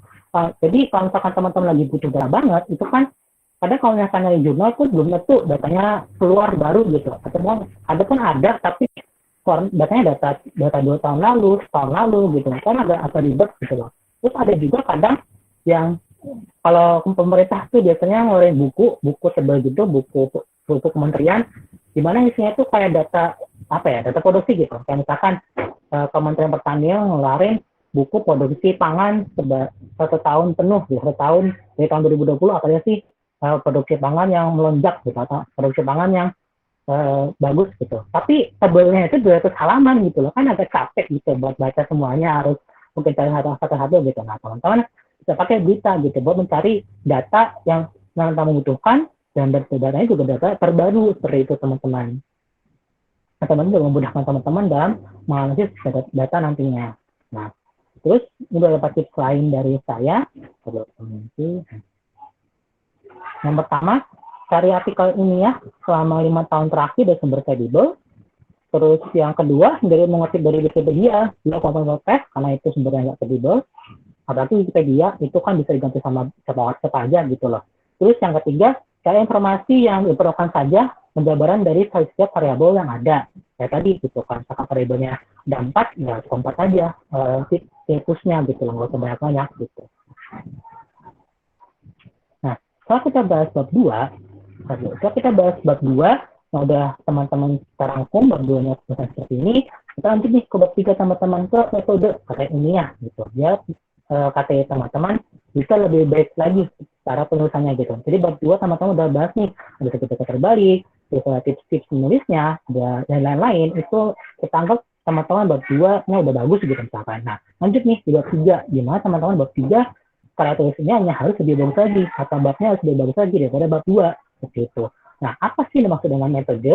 Jadi kalau misalkan teman-teman lagi butuh data banget, itu kan kadang kalau misalnya di jurnal tuh belum tentu datanya keluar baru gitu. Atau ada pun ada, tapi datanya data 2 tahun lalu, setahun lalu gitu. Kan agak ribet gitu loh. Terus ada juga kadang yang kalau pemerintah tuh biasanya ngeluarin buku tebal gitu, buku kementerian, di mana isinya tuh kayak data data produksi gitu. Kayak misalkan Kementerian Pertanian ngeluarin buku produksi pangan 1 tahun penuh, 1 tahun dari tahun 2020 apa sih produksi pangan yang melonjak gitu, atau produksi pangan yang bagus gitu. Tapi tebelnya itu 200 halaman gitu loh, kan agak capek gitu buat baca semuanya, harus mungkin cari satu-satu gitu. Nah teman-teman bisa pakai berita gitu buat mencari data yang teman-teman butuhkan, dan datanya juga data terbaru seperti itu teman-teman. Teman-teman juga memudahkan teman-teman dalam menganalisis data nantinya. Nah, terus ini beberapa tips lain dari saya. Yang pertama, cari artikel ilmiah selama 5 tahun terakhir dari sumber kredibel. Terus yang kedua, dari mengutip dari Wikipedia, blog.tes karena itu sumbernya nggak kredibel. Apalagi Wikipedia itu kan bisa diganti sama siapa aja gitu loh. Terus yang ketiga, cari informasi yang diperlukan saja, penjabaran dari setiap variabel yang ada. Kayak tadi gitu kan, misalkan variabelnya ada 4, ya 4 aja tikusnya gitu loh, nggak usah banyak-banyak gitu. Nah, kalau kita bahas bab 2, nah udah teman-teman terangkum bab 2-nya seperti ini, kita lanjut nih ke bab 3 teman-teman, ke metode KTI ilmiah gitu. Ya, KTI teman-teman bisa lebih baik lagi cara penulisannya gitu. Jadi bab 2 teman-teman udah bahas nih, ada sekitar terbalik, tips-tips menulisnya, dan lain-lain. Itu kita anggap teman-teman bab 2-nya udah bagus gitu misalkan. Nah, lanjut nih di bab 3. Gimana teman-teman bab 3 cara tulisnya hanya harus lebih bagus lagi, atau babnya harus lebih bagus lagi daripada bab 2. Seperti itu. Nah, apa sih dimaksud dengan metode?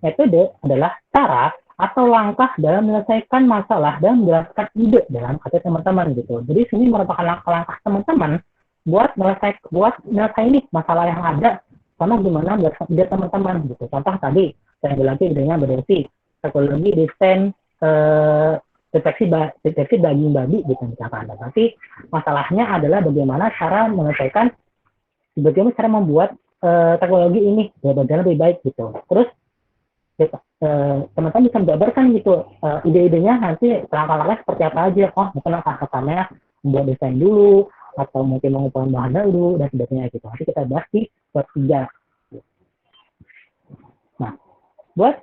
Metode adalah cara atau langkah dalam menyelesaikan masalah dan menjelaskan ide dalam kata teman-teman gitu. Jadi sini merupakan langkah-langkah teman-teman buat menyelesaikan ini masalah yang ada, sama gimana menjelaskan ide teman-teman gitu. Contoh tadi saya lagi idenya berarti teknologi desain deteksi daging babi gitu misalkan. Tapi masalahnya adalah bagaimana cara menyelesaikan, bagaimana cara membuat teknologi ini lebih baik gitu. Terus teman-teman bisa menjabarkan gitu ide-idenya nanti langkah-langkah seperti apa aja. Oh, mungkin langkah pertamanya membuat desain dulu, atau mungkin mengumpulkan bahan dulu, dan sebagainya gitu. Nanti kita bahas di bab 3. Nah, buat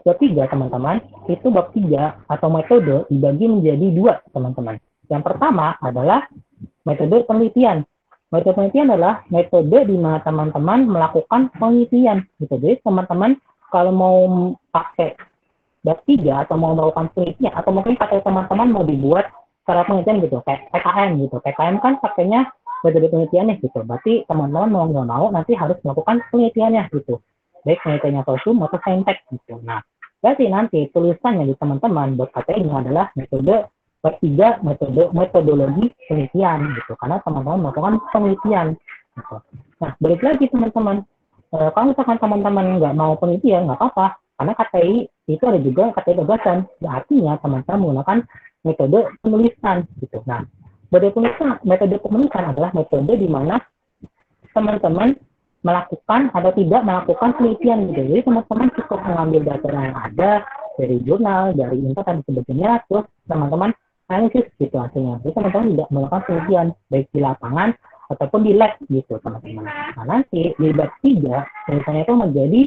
bab 3, teman-teman, itu bab 3 atau metode dibagi menjadi 2, teman-teman. Yang pertama adalah metode penelitian. Metode penelitian adalah metode di mana teman-teman melakukan penelitian. Gitu. Jadi teman-teman kalau mau pakai bab 3 atau mau melakukan penelitian, atau mungkin pakai teman-teman mau dibuat secara penelitian gitu, kayak PKM gitu. PKM kan pakainya metode penelitiannya gitu. Berarti teman-teman mau nggak mau nanti harus melakukan penelitiannya gitu. Baik penelitiannya sosum atau saintek gitu. Nah, berarti nanti tulisannya di teman-teman buat KTI adalah metode bab 3 metodologi penelitian gitu, karena teman-teman melakukan penelitian gitu. Nah, balik lagi teman-teman, kalau misalkan teman-teman nggak mau penelitian nggak apa-apa, karena KTI itu ada juga KTI gagasan, artinya teman-teman menggunakan metode penulisan gitu. Nah, metode penulisan adalah metode di mana teman-teman melakukan atau tidak melakukan penelitian gitu. Jadi teman-teman cukup mengambil data yang ada dari jurnal, dari internet dan sebagainya, terus teman-teman analisis gitu hasilnya. Jadi teman-teman tidak melakukan penelitian baik di lapangan ataupun di lab gitu teman-teman. Nah, nanti di bab 3 penelitiannya itu menjadi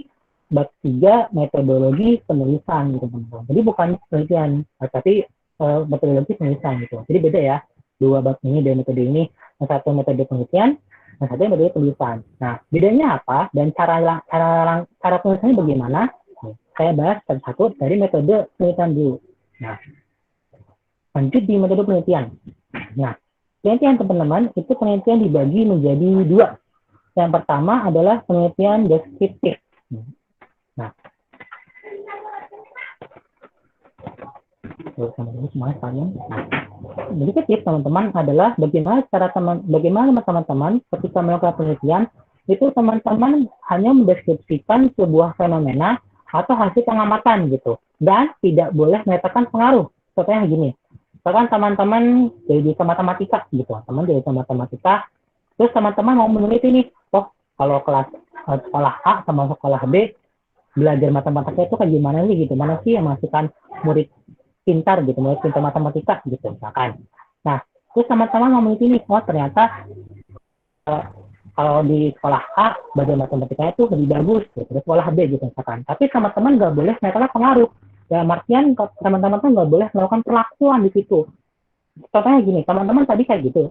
bab 3 metodologi penulisan gitu teman-teman. Jadi bukan penelitian, tapi metodologi penulisan gitu. Jadi beda ya, dua bab ini dan metode ini. Yang satu metode penelitian, yang satu metode penulisan. Nah, bedanya apa dan cara penulisannya bagaimana? Saya bahas satu dari metode penelitian dulu. Nah, lanjut di metode penelitian. Nah, penelitian teman-teman itu penelitian dibagi menjadi 2. Yang pertama adalah penelitian deskriptif. Nah, semuanya sekalian. Deskriptif teman-teman adalah bagaimana teman-teman ketika melakukan penelitian itu teman-teman hanya mendeskripsikan sebuah fenomena atau hasil pengamatan gitu, dan tidak boleh menyatakan pengaruh. Contohnya gini, misalkan teman-teman jadi matematika gitu, teman jadi matematika, terus teman-teman mau meneliti nih, oh kalau kelas sekolah A sama sekolah B belajar matematika itu kayak gimana sih gitu, mana sih yang menghasilkan murid pintar gitu, murid pintar matematika gitu misalkan. Nah, terus teman-teman mau meneliti nih, oh ternyata kalau di sekolah A belajar matematikanya itu lebih bagus gitu, terus sekolah B gitu misalkan. Tapi teman-teman nggak boleh menyatakan pengaruh. Dalam artian teman-teman tuh nggak boleh melakukan perlakuan di situ. Contohnya gini, teman-teman tadi kayak gitu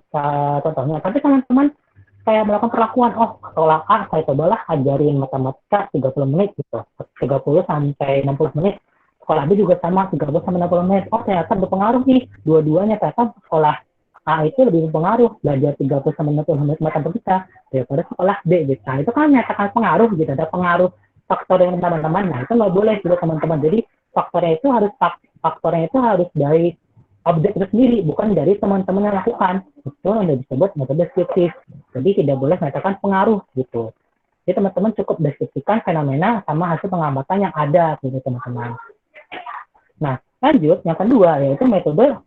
contohnya, tapi teman-teman kayak melakukan perlakuan, oh sekolah A saya cobalah ajarin matematika 30 menit gitu, 30 sampai 60 menit. Sekolah B juga sama, 30 sampai 60 menit. Oh ternyata berpengaruh nih, dua-duanya ternyata sekolah A itu lebih berpengaruh, belajar 30 sampai 60 menit matematika daripada sekolah B gitu. Nah, itu kan menyatakan pengaruh gitu, ada pengaruh faktor yang teman-teman. Nah, itu nggak boleh gitu teman-teman. Jadi faktornya itu harus dari objek itu sendiri, bukan dari teman-teman yang lakukan. Itu yang disebut metode deskriptif. Jadi tidak boleh menyatakan pengaruh gitu. Jadi teman-teman cukup deskripsikan fenomena sama hasil pengamatan yang ada gitu teman-teman. Nah, lanjut yang kedua yaitu metode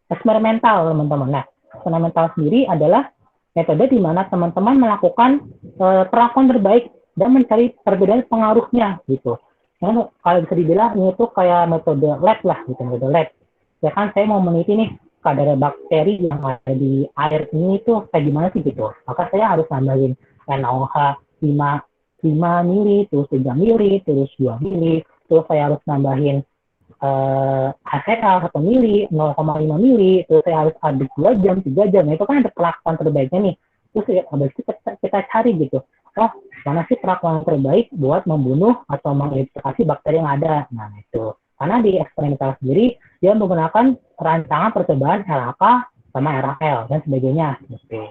eksperimental teman-teman. Nah, eksperimental sendiri adalah metode di mana teman-teman melakukan perlakuan terbaik dan mencari perbedaan pengaruhnya gitu. Nah, kalau bisa dibilang ini tuh kayak metode lab lah gitu, metode lab. Ya kan saya mau meneliti nih kadar bakteri yang ada di air ini tuh kayak gimana sih gitu. Maka saya harus nambahin NaOH 5 mili, terus 3 mili, terus 2 mili, terus saya harus nambahin HCl 1 mili, 0,5 mili, terus saya harus aduk 2 jam, 3 jam. Nah, itu kan ada perlakuan terbaiknya nih. Terus habis itu kita cari gitu. Oh, mana sih perlakuan terbaik buat membunuh atau mengeliminasi bakteri yang ada. Nah, itu. Karena di eksperimental sendiri, dia menggunakan rancangan percobaan LHK sama RAL dan sebagainya. Gitu.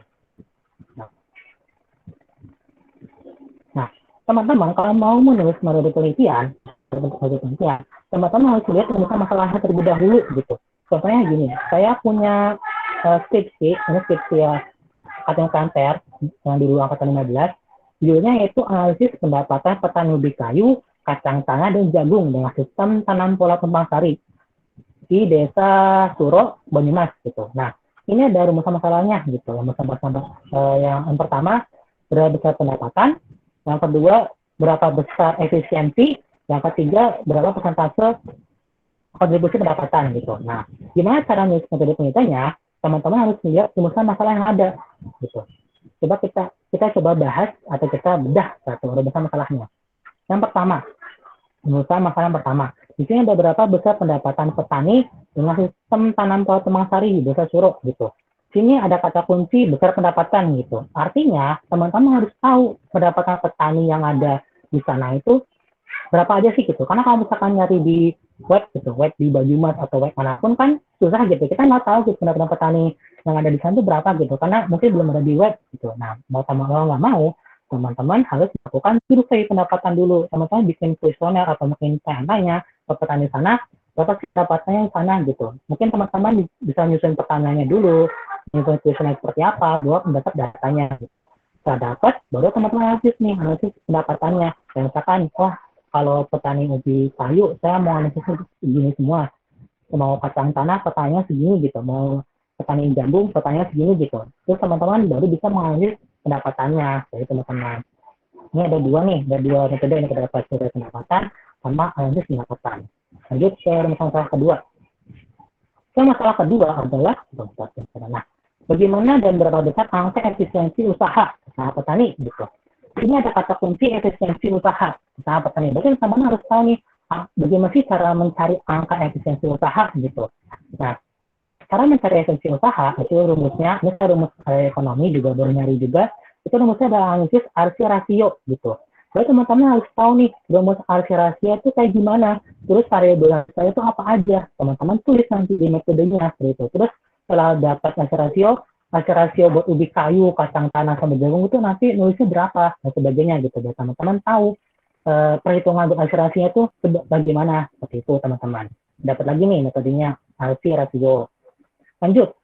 Nah, teman-teman, kalau mau menulis metode penelitian, teman-teman harus lihat masalahnya terlebih dahulu gitu. Contohnya gini, saya punya skripsi ya, angkatan kanter yang dulu angkatan 15, judulnya yaitu analisis pendapatan petani ubi kayu, kacang tanah dan jagung dengan sistem tanam pola tumpang sari di desa Suro, Banyumas gitu. Nah, ini ada rumus masalahnya gitu. Yang pertama, berapa besar pendapatan, yang kedua berapa besar efisiensi, Yang ketiga, berapa persentase kontribusi pendapatan gitu. Nah, gimana cara nulis metode penelitiannya? Teman-teman harus melihat rumusan masalah yang ada gitu. Coba kita coba bahas atau kita bedah satu rumusan masalahnya. Yang pertama, rumusan masalah yang pertama. Di sini ada berapa besar pendapatan petani dengan sistem tanam potong sari di desa Suruk gitu. Sini ada kata kunci besar pendapatan gitu. Artinya teman-teman harus tahu pendapatan petani yang ada di sana itu berapa aja sih gitu. Karena kalau misalkan nyari di web gitu, web di Banyumas atau web manapun kan susah gitu. Kita nggak tahu gitu pendapatan petani yang ada di sana itu berapa gitu. Karena mungkin belum ada di web gitu. Nah, mau nggak mau, teman-teman harus melakukan survei pendapatan dulu. Teman-teman bikin kuesioner atau mungkin tanya ke petani sana, berapa sih pendapatannya di sana gitu. Mungkin teman-teman bisa nyusun pertanyaannya dulu, nyusun kuesioner seperti apa, buat mendapat datanya. Setelah dapat, baru teman-teman analisis pendapatannya. Dan misalkan, wah kalau petani ubi kayu, saya mau analisis segini semua. Mau kacang tanah, petanya segini gitu. Mau petani jambu, petanya segini gitu. Terus teman-teman baru bisa menganalisis pendapatannya dari teman-teman. Ini ada dua metode yang kita dapat dari pendapatan sama analisis pendapatan. Lanjut ke masalah kedua. Masalah kedua adalah nah, bagaimana dan berapa besar angka efisiensi usaha usaha petani gitu. Ini ada kata kunci efisiensi usaha petani. Berarti teman-teman harus tahu nih bagaimana sih cara mencari angka efisiensi usaha gitu. Nah, cara mencari efisiensi usaha itu rumusnya, ini rumus ekonomi juga baru nyari juga, itu rumusnya ada analisis RC rasio gitu. Jadi teman-teman harus tahu nih rumus RC rasio itu kayak gimana, terus variabel saya itu apa aja, teman-teman tulis nanti di metodenya gitu. Terus setelah dapat RC rasio buat ubi kayu, kacang tanah sama jagung itu nanti nulisnya berapa dan sebagainya gitu. Biar teman-teman tahu perhitungan buat RC rasio itu bagaimana seperti itu teman-teman. Dapat lagi nih metodenya RC rasio. Lanjut,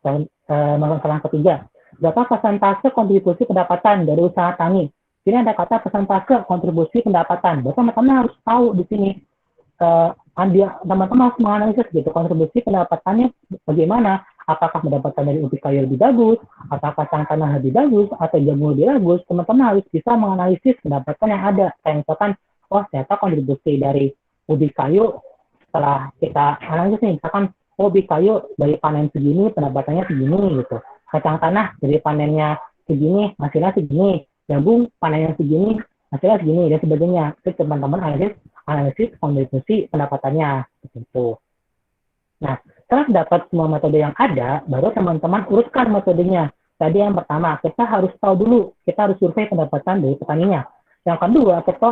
masalah ketiga. Berapa persentase kontribusi pendapatan dari usaha tani? Sini ada kata persentase kontribusi pendapatan. Berarti teman-teman harus tahu di sini. Teman-teman harus menganalisis gitu kontribusi pendapatannya bagaimana. Apakah pendapatan dari ubi kayu lebih bagus, apakah kacang tanah lebih bagus, atau jagung lebih bagus. Teman-teman harus bisa menganalisis pendapatan yang ada. Kayak misalkan, ternyata kontribusi dari ubi kayu setelah kita analisis nih, misalkan ubi kayu dari panen segini pendapatannya segini gitu. Kacang tanah dari panennya segini hasilnya segini. Jagung panennya segini hasilnya segini dan sebagainya. Terus teman-teman analisis kontribusi pendapatannya gitu. Nah, setelah dapat semua metode yang ada, baru teman-teman urutkan metodenya. Tadi yang pertama, kita harus tahu dulu, kita harus survei pendapatan dari petaninya. Yang kedua, kita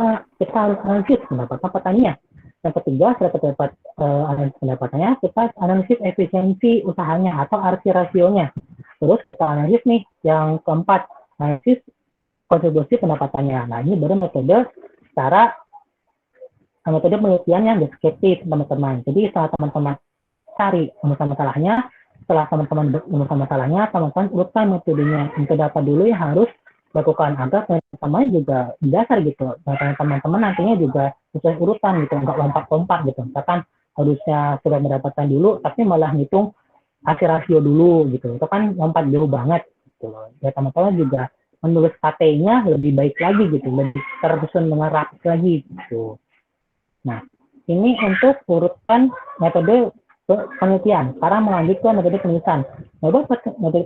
harus analisis pendapatan petaninya. Yang ketiga, setelah kita dapat analisis pendapatannya, kita analisis efisiensi usahanya atau RC rasionya. Terus kita analisis nih, yang keempat, analisis kontribusi pendapatannya. Nah, ini baru metode penelitian yang deskriptif, teman-teman. Jadi, setelah teman-teman cari rumusan masalahnya, setelah teman-teman rumusan masalahnya, teman-teman urutkan metodenya. Metode apa dulu yang harus lakukan agar teman-teman juga dasar gitu. Dan teman-teman nantinya juga sesuai urutan gitu, nggak lompat-lompat gitu. Misalkan harusnya sudah mendapatkan dulu, tapi malah ngitung hasil rasio dulu gitu. Itu kan lompat jauh banget gitu. Ya teman-teman juga menulis KT-nya lebih baik lagi gitu, lebih tersusun dengan rapi lagi gitu. Nah, ini untuk urutan metode penelitian. Sekarang melanjut ke metode penulisan. Metode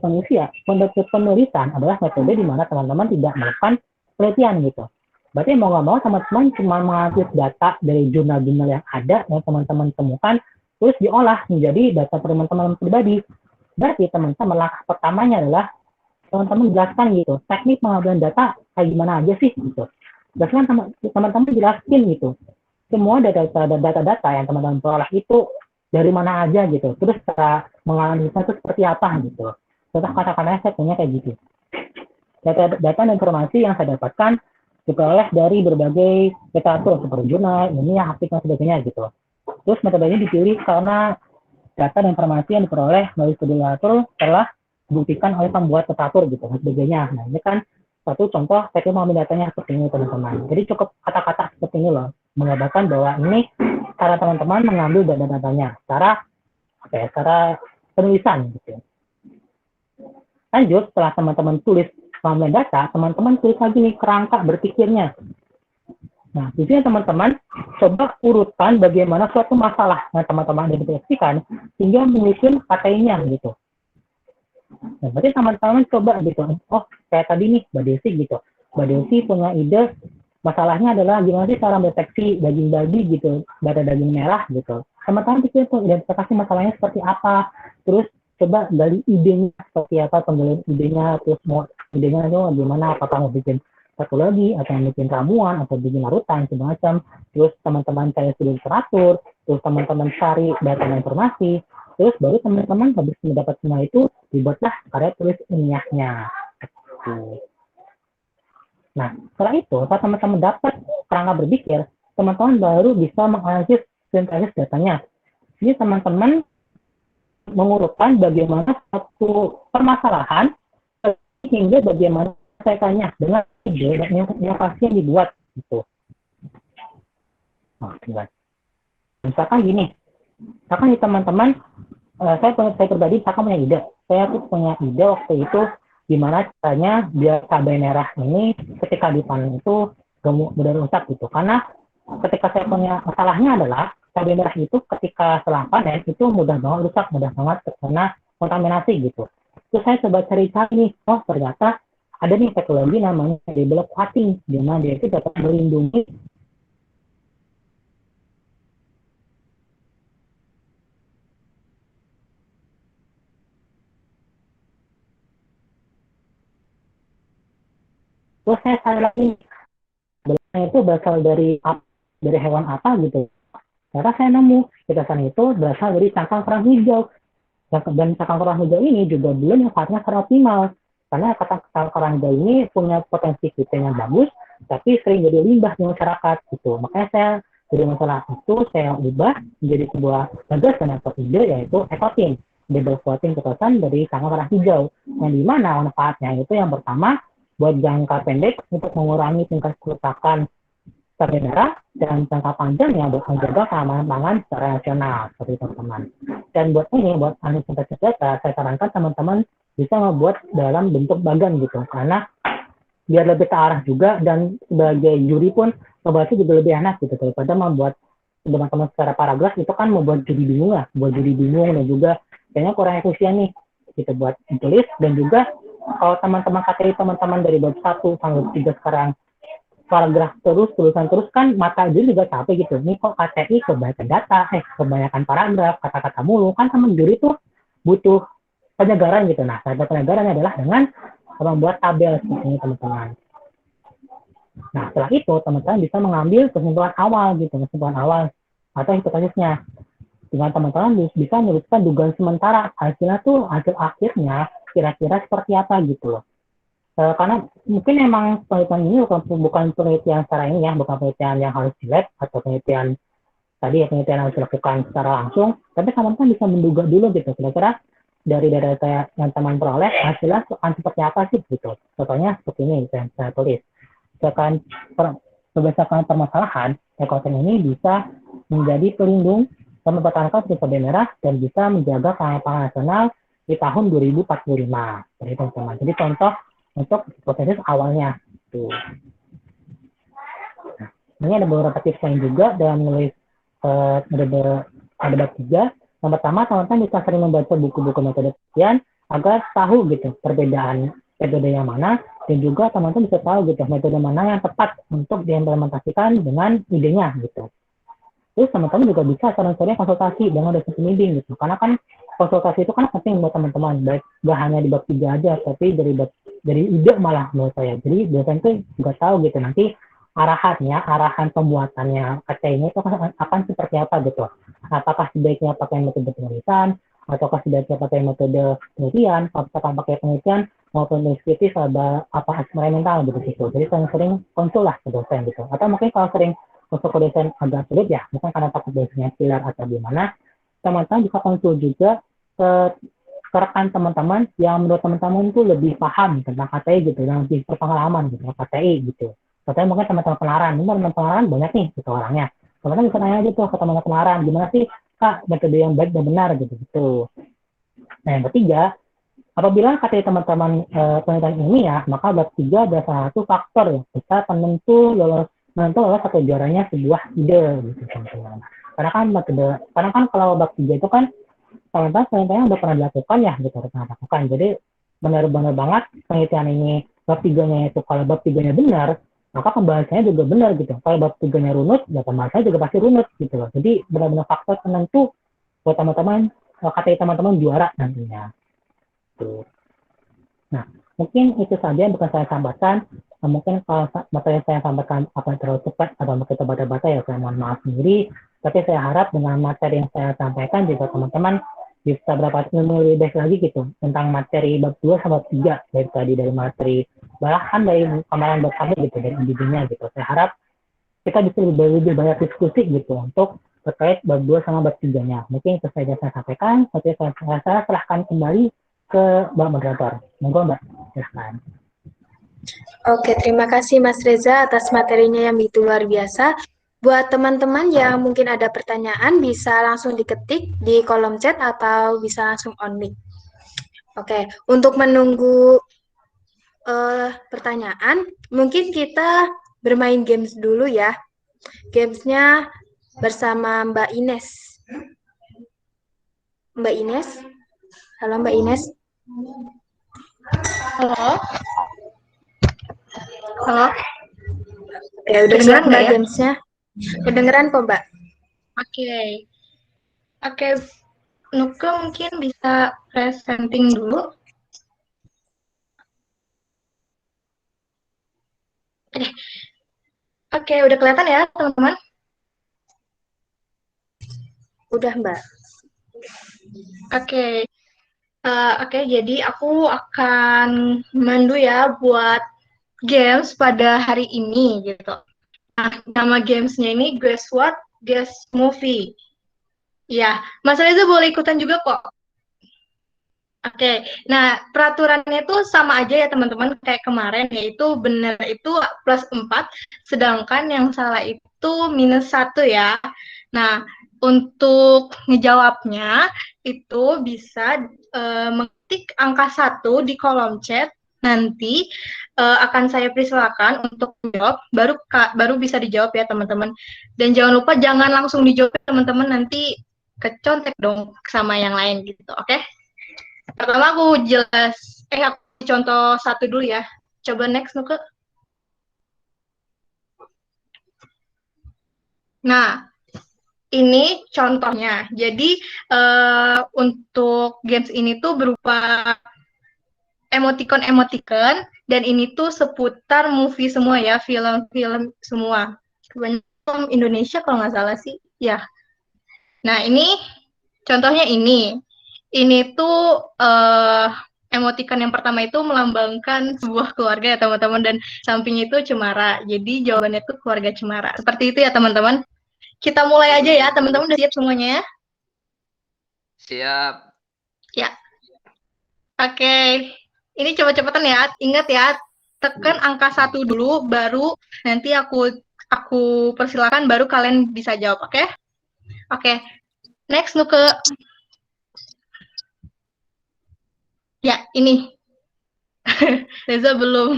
penulisan adalah metode di mana teman-teman tidak melakukan penelitian gitu. Berarti mau nggak mau teman-teman cuma mengambil data dari jurnal-jurnal yang ada yang teman-teman temukan, terus diolah menjadi data teman-teman pribadi. Berarti teman-teman langkah pertamanya adalah teman-teman jelaskan gitu, teknik pengambilan data kayak gimana aja sih gitu. Jelaskan teman-teman jelaskan gitu. Semua data-data yang teman-teman peroleh itu dari mana aja gitu. Terus cara menganalisisnya itu seperti apa gitu. Contoh kata-katanya saya punya kayak gitu. Data dan informasi yang saya dapatkan diperoleh dari berbagai literatur seperti jurnal, ilmiah, artikel, dan sebagainya gitu. Terus metode ini dipilih karena data dan informasi yang diperoleh melalui studi literatur telah dibuktikan oleh pembuat literatur gitu dan sebagainya. Nah ini kan satu contoh teknik mengambil datanya seperti ini teman-teman. Jadi cukup kata-kata seperti ini loh, menggambarkan bahwa ini cara teman-teman mengambil data-datanya secara penulisan gitu. Lanjut, setelah teman-teman tulis pengambilan data, teman-teman tulis lagi nih kerangka berpikirnya. Nah, di sini teman-teman coba urutkan bagaimana suatu masalah yang teman-teman identifikasikan sehingga menyusun KTI-nya gitu. Nah, berarti teman-teman coba gitu. Oh, kayak tadi nih, Mbak Desi gitu. Mbak Desi punya ide, masalahnya adalah gimana sih cara mendeteksi daging babi gitu, pada daging merah gitu. Teman-teman pikir tuh identifikasi masalahnya seperti apa. Terus coba gali idenya seperti apa, penggalian idenya, terus mau idenya itu gimana, apakah mau bikin satu lagi, atau mau bikin ramuan, atau bikin larutan, segala macam. Terus teman-teman cari studi literatur, terus teman-teman cari data dan informasi, terus baru teman-teman habis mendapat semua itu dibuatlah karya tulis ilmiahnya. Nah, setelah itu saat teman-teman dapat kerangka berpikir, teman-teman baru bisa menganalisis sintesis datanya. Ini teman-teman mengurutkan bagaimana satu permasalahan hingga bagaimana selesaikannya dengan ide dan inovasi yang dibuat gitu. Nah, misalkan gini, misalkan nih teman-teman, saya pribadi misalkan punya ide. Saya tuh punya ide waktu itu gimana caranya biar cabai merah ini ketika dipanen itu mudah rusak gitu. Karena ketika saya punya masalahnya adalah cabai merah itu ketika setelah panen itu mudah banget rusak, mudah banget terkena kontaminasi gitu. Terus saya coba cari-cari nih, oh ternyata ada nih teknologi namanya label coating, di mana dia itu dapat melindungi terus saya cari lagi belakangnya itu berasal dari hewan apa gitu. Ternyata saya nemu kitasan itu berasal dari cangkang kerang hijau. Dan cangkang kerang hijau ini juga belum manfaatnya secara optimal. Karena cangkang kerang hijau ini punya potensi vitamin yang bagus, tapi sering jadi limbah di masyarakat gitu. Makanya saya dari masalah itu saya ubah menjadi sebuah gagasan atau ide yaitu ekotin. Label coating kitasan dari cangkang kerang hijau. Yang dimana manfaatnya itu yang pertama buat jangka pendek untuk mengurangi tingkat kerusakan cabai merah dan jangka panjangnya buat menjaga keamanan pangan secara nasional seperti teman-teman. Dan buat ini, buat analisis data, saya sarankan teman-teman bisa membuat dalam bentuk bagan gitu, karena biar lebih ke arah juga dan sebagai juri pun membaca juga lebih enak gitu daripada membuat teman-teman secara paragraf itu kan membuat juri bingung lah, buat juri bingung dan juga kayaknya kurang efisien nih gitu buat ditulis. Dan juga kalau teman-teman KTI teman-teman dari bab 1 sampai 3 sekarang paragraf terus, tulisan terus kan mata juri juga capek gitu. Nih kok KTI kebanyakan data, kebanyakan paragraf, kata-kata mulu, kan teman juri tuh butuh penyegaran gitu. Nah, cara penyegarannya adalah dengan membuat tabel seperti ini teman-teman. Nah, setelah itu teman-teman bisa mengambil kesimpulan awal gitu, kesimpulan awal atau hipotesisnya. Dengan teman-teman bisa menuliskan dugaan sementara hasilnya tuh hasil akhirnya kira-kira seperti apa gitu loh. Karena mungkin emang penelitian ini bukan penelitian secara ini ya, bukan penelitian yang harus di lab atau penelitian tadi ya, penelitian harus dilakukan secara langsung, tapi teman-teman bisa menduga dulu gitu, kira-kira dari data yang teman peroleh hasilnya akan seperti apa sih gitu. Contohnya seperti ini yang saya tulis. Berdasarkan permasalahan, ekoton ini bisa menjadi pelindung dan mempertahankan cabai merah dan bisa menjaga keamanan pangan nasional di tahun 2045. Jadi teman-teman. Jadi contoh untuk proses awalnya. Tuh. Nah, ini ada beberapa tips lain juga dalam menulis ada bab 3. Yang pertama, teman-teman bisa sering membaca buku-buku metode penelitian agar tahu gitu perbedaan metode yang mana, dan juga teman-teman bisa tahu gitu metode mana yang tepat untuk diimplementasikan dengan idenya gitu. Terus teman-teman juga bisa sering-sering konsultasi dengan dosen pembimbing gitu, karena kan konsultasi itu kan penting buat teman-teman, baik gak hanya di bab 3 aja, tapi dari ide malah menurut saya. Jadi dosen itu juga tahu gitu nanti arahan pembuatannya KTI-nya itu akan seperti apa gitu. Apakah sebaiknya pakai metode penulisan, ataukah sebaiknya pakai metode penelitian, apakah pakai penelitian maupun deskriptif apa eksperimental gitu. Jadi sering konsul lah ke dosen gitu. Atau mungkin kalau sering konsul ke dosen agak sulit ya, mungkin karena takut dosennya killer atau gimana, teman-teman bisa konsul juga ke rekan teman-teman yang menurut teman-teman itu lebih paham tentang KTI gitu, yang lebih berpengalaman gitu, KTI gitu. Contohnya mungkin teman-teman penelaran, teman-teman penelaran banyak nih gitu orangnya. Teman-teman bisa tanya aja tuh ke teman-teman penelaran, gimana sih Kak metode yang baik dan benar gitu. Nah yang ketiga, apabila KTI teman-teman penelitian ilmiah, maka bab 3 ada satu faktor ya, bisa penentu lolos menentu lolos atau juaranya sebuah ide gitu teman-teman. Karena kan kalau bab 3 itu kan teman-teman udah pernah dilakukan ya gitu, udah pernah lakukan. Jadi benar-benar banget penelitian ini bab 3-nya itu, kalau bab 3-nya benar, maka pembahasannya juga benar gitu. Kalau bab 3-nya runut, ya pembahasannya juga pasti runut gitu loh. Jadi benar-benar faktor penentu buat teman-teman, KTI teman-teman juara nantinya. Tuh. Nah, mungkin itu saja yang bukan saya sampaikan. Mungkin kalau materi saya sampaikan akan terlalu cepat atau mungkin terbata-bata ya saya mohon maaf sendiri. Tapi saya harap dengan materi yang saya sampaikan juga teman-teman bisa dapat ilmu lebih baik lagi gitu tentang materi bab 2 sama bab 3 dari tadi, dari materi bahkan dari kemarin bab 1 gitu, dari individunya gitu. Saya harap kita bisa lebih banyak diskusi gitu untuk terkait bab 2 sama bab 3-nya. Mungkin itu saja saya sampaikan. Nanti saya serahkan kembali ke Mbak Moderator. Monggo Mbak, silahkan. Oke, terima kasih Mas Reza atas materinya yang begitu luar biasa. Buat teman-teman yang mungkin ada pertanyaan, bisa langsung diketik di kolom chat atau bisa langsung on mic. Oke, untuk menunggu pertanyaan, mungkin kita bermain games dulu ya. Gamesnya bersama Mbak Ines. Mbak Ines? Halo Mbak Ines? Halo, halo. Ya, udah siap Mbak gamesnya? Kedengeran kok Mbak? Oke, oke. Nuke mungkin bisa presenting dulu. Oke, udah kelihatan ya teman-teman? Udah Mbak. Oke, oke. Jadi aku akan mandu ya buat games pada hari ini gitu. Nah, nama gamesnya ini Guess What? Guess Movie. Ya, Mas Reza boleh ikutan juga kok. Oke, nah peraturannya itu sama aja ya teman-teman kayak kemarin, yaitu benar itu plus 4, sedangkan yang salah itu minus 1 ya. Nah, untuk ngejawabnya itu bisa mengetik angka 1 di kolom chat, nanti akan saya persilakan untuk menjawab, baru bisa dijawab ya teman-teman. Dan jangan lupa jangan langsung dijawab ya teman-teman, nanti kecontek dong sama yang lain gitu, oke? Pertama aku contoh 1 dulu ya. Coba next, Nuke. Nah, ini contohnya. Jadi, untuk games ini tuh berupa emoticon-emoticon, dan ini tuh seputar movie semua ya, film-film semua. Kebanyakan Indonesia kalau nggak salah sih, ya. Nah, ini contohnya ini. Ini tuh emoticon yang pertama itu melambangkan sebuah keluarga ya teman-teman, dan sampingnya itu cemara. Jadi jawabannya itu keluarga cemara. Seperti itu ya teman-teman. Kita mulai aja ya, teman-teman udah siap semuanya ya? Siap. Ya. Oke. Ini coba-cepatan ya. Ingat ya, tekan angka 1 dulu, baru nanti aku persilakan, baru kalian bisa jawab, oke? Oke. Next, Nuke. Ya, ini. Reza belum.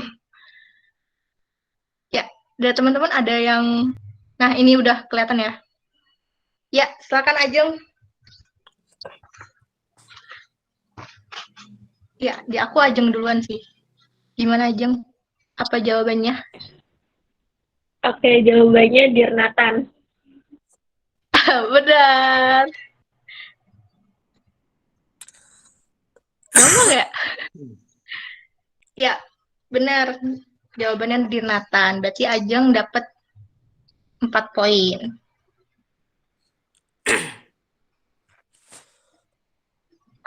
Ya, dari teman-teman ada yang... Nah, ini udah kelihatan ya. Ya, silakan Ajeng. Ya, di aku Ajeng duluan sih. Gimana Ajeng? Apa jawabannya? Oke, jawabannya Dirnatan. Benar. Gampang ya? Ya, benar. Jawabannya Dirnatan. Berarti Ajeng dapat 4 poin.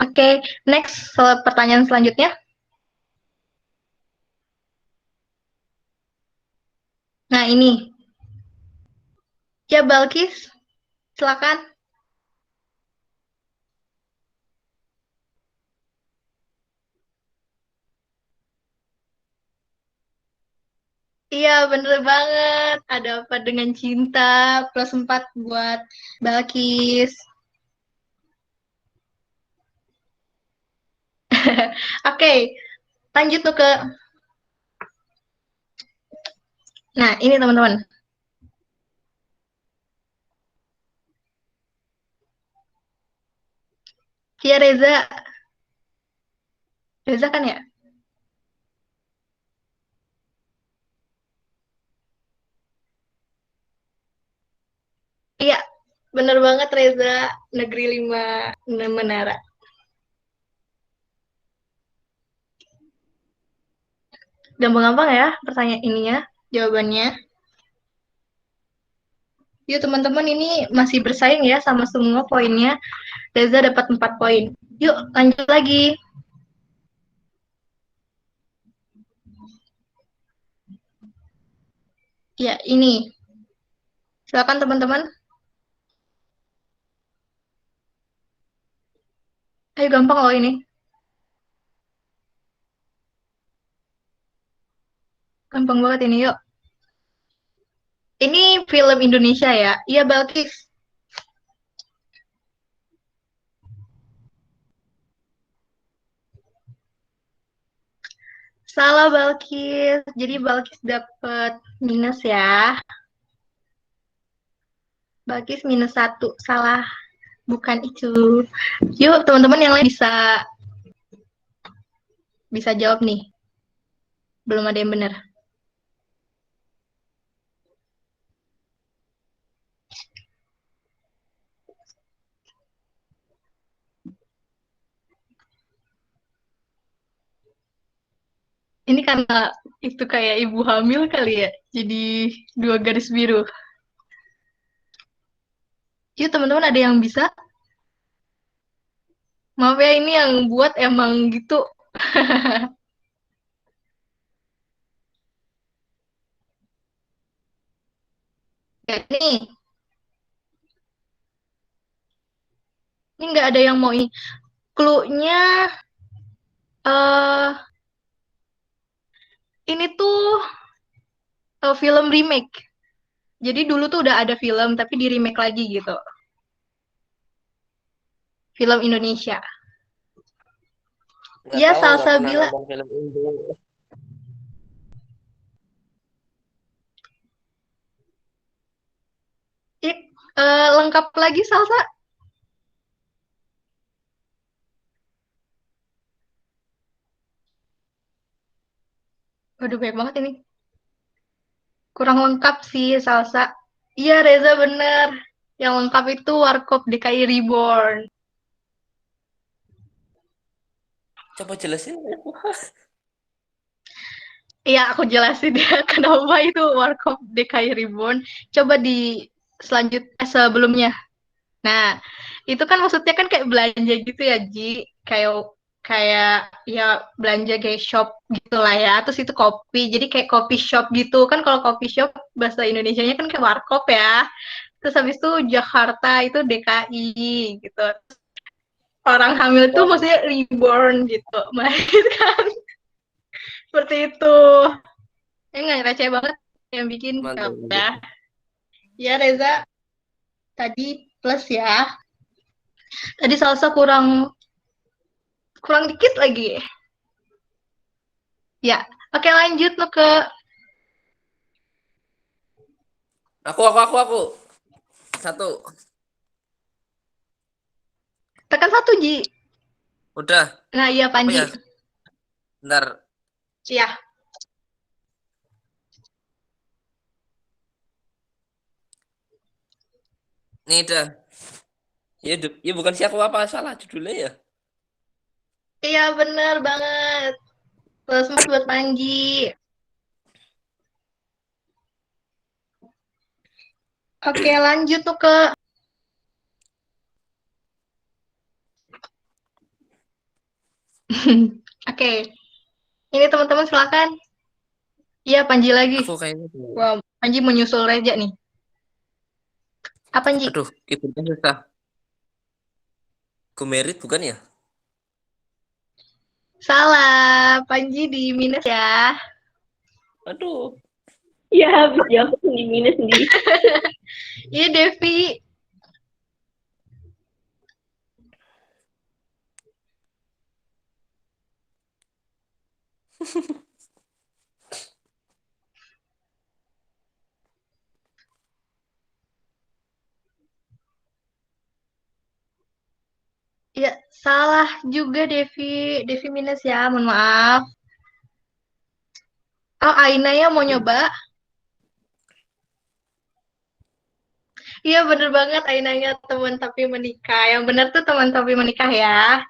Oke, next pertanyaan selanjutnya. Nah, ini. Ya, Balkis. Silakan. Iya, bener banget. Ada apa dengan cinta, plus 4 buat Balkis. Oke, lanjut tuh ke... Nah, ini teman-teman. Iya Reza. Reza kan ya? Iya, bener banget Reza. Negeri Lima Menara. Gampang-gampang ya pertanyaan ininya, jawabannya. Yuk teman-teman ini masih bersaing ya sama semua poinnya. Reza dapat 4 poin. Yuk lanjut lagi. Ya ini. Silakan teman-teman. Ayo gampang loh ini. Gampang banget ini yuk. Ini film Indonesia ya. Iya Balkis. Salah Balkis. Jadi Balkis dapat minus ya. Balkis minus 1. Salah. Bukan itu. Yuk teman-teman yang lain bisa jawab nih. Belum ada yang benar. Ini karena itu kayak ibu hamil kali ya. Jadi 2 garis biru. Yuk teman-teman ada yang bisa? Maaf ya ini yang buat emang gitu. Ya, ini nggak ada yang mau ini. Clue-nya eh ini tuh film remake. Jadi dulu tuh udah ada film tapi di remake lagi gitu. Film Indonesia. Nggak Iya, tahu, nggak pernah Salsabila. nonton film Indo. Ih, lengkap lagi Salsa. Waduh, banyak banget ini. Kurang lengkap sih Salsa. Iya, Reza bener. Yang lengkap itu Warkop DKI Reborn. Coba jelasin. Iya, aku jelasin ya kenapa itu Warkop DKI Reborn. Coba di sebelumnya. Nah, itu kan maksudnya kan kayak belanja gitu ya, Ji. Kayak kayak ya belanja kayak shop gitu lah ya. Terus itu kopi. Jadi kayak coffee shop gitu. Kan kalau coffee shop bahasa Indonesianya kan kayak warkop ya. Terus habis itu Jakarta itu DKI gitu. Orang hamil tuh Bang, maksudnya reborn gitu. Melahirkan. Seperti itu. Ya nggak receh banget yang bikin mantap. ya. Ya Reza, tadi plus ya. Tadi salsa kurang kurang dikit lagi. Ya, oke lanjut lo ke Aku. Satu. tekan 1 Ji. Udah. Nah iya Apa Panji. ya? Bentar. Iya. Nih udah. Ya, ya bukan siapa apa salah judulnya ya. Iya bener banget. Plus 4 buat Panji. Oke lanjut tuh ke Oke. Ini teman-teman silakan. Iya Panji lagi. Aku kayaknya. Wah, Panji menyusul Reja nih. Apa Panji? Aduh, itu kan susah. Go Merit bukan ya? Salah. Panji di minus ya. Aduh. Ya, habis jawab di minus sendiri. Iya Devi. Iya, Salah juga Devi. Devi minus ya, mohon maaf. Oh, Aina ya mau nyoba? Iya bener banget Ainanya teman tapi menikah. Yang bener tuh teman tapi menikah ya.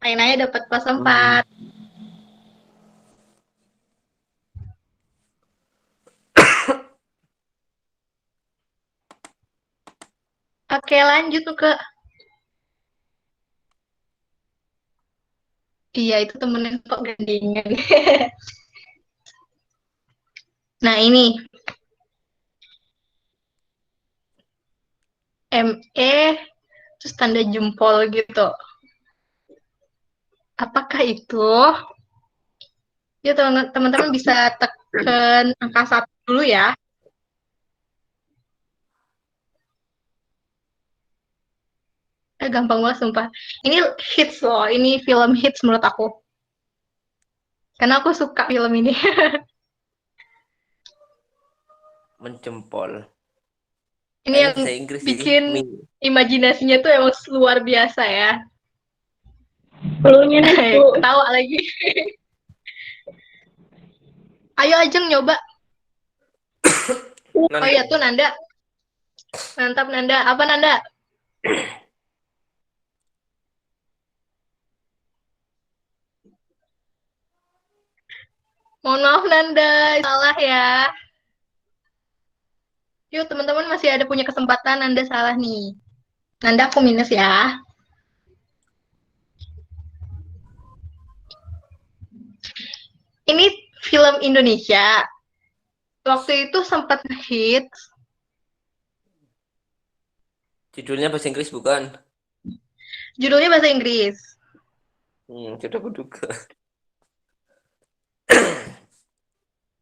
Ainanya dapat plus 4. Oke lanjut tuh ke. Iya itu temenin kok gandengan. Nah ini ME terus tanda jempol gitu. Apakah itu? Ya teman-teman bisa tekan angka 1 dulu ya. Gampang banget sumpah. Ini hits loh, ini film hits menurut aku. Karena aku suka film ini. Menjempol. Ini Kayaknya yang bahasa Inggris sih. bikin Ming. imajinasinya tuh emang luar biasa ya. Pelunya nih, Bu. Ketawa lagi. Ayo Ajeng nyoba. Oh iya tuh Nanda. Mantap Nanda. Apa Nanda? Mohon maaf Nanda, salah ya. Yuk teman-teman masih ada punya kesempatan, Nanda salah nih. Nanda aku minus ya. Ini film Indonesia. Waktu itu sempat hits. Judulnya bahasa Inggris bukan? Judulnya bahasa Inggris. Sudah kuduga.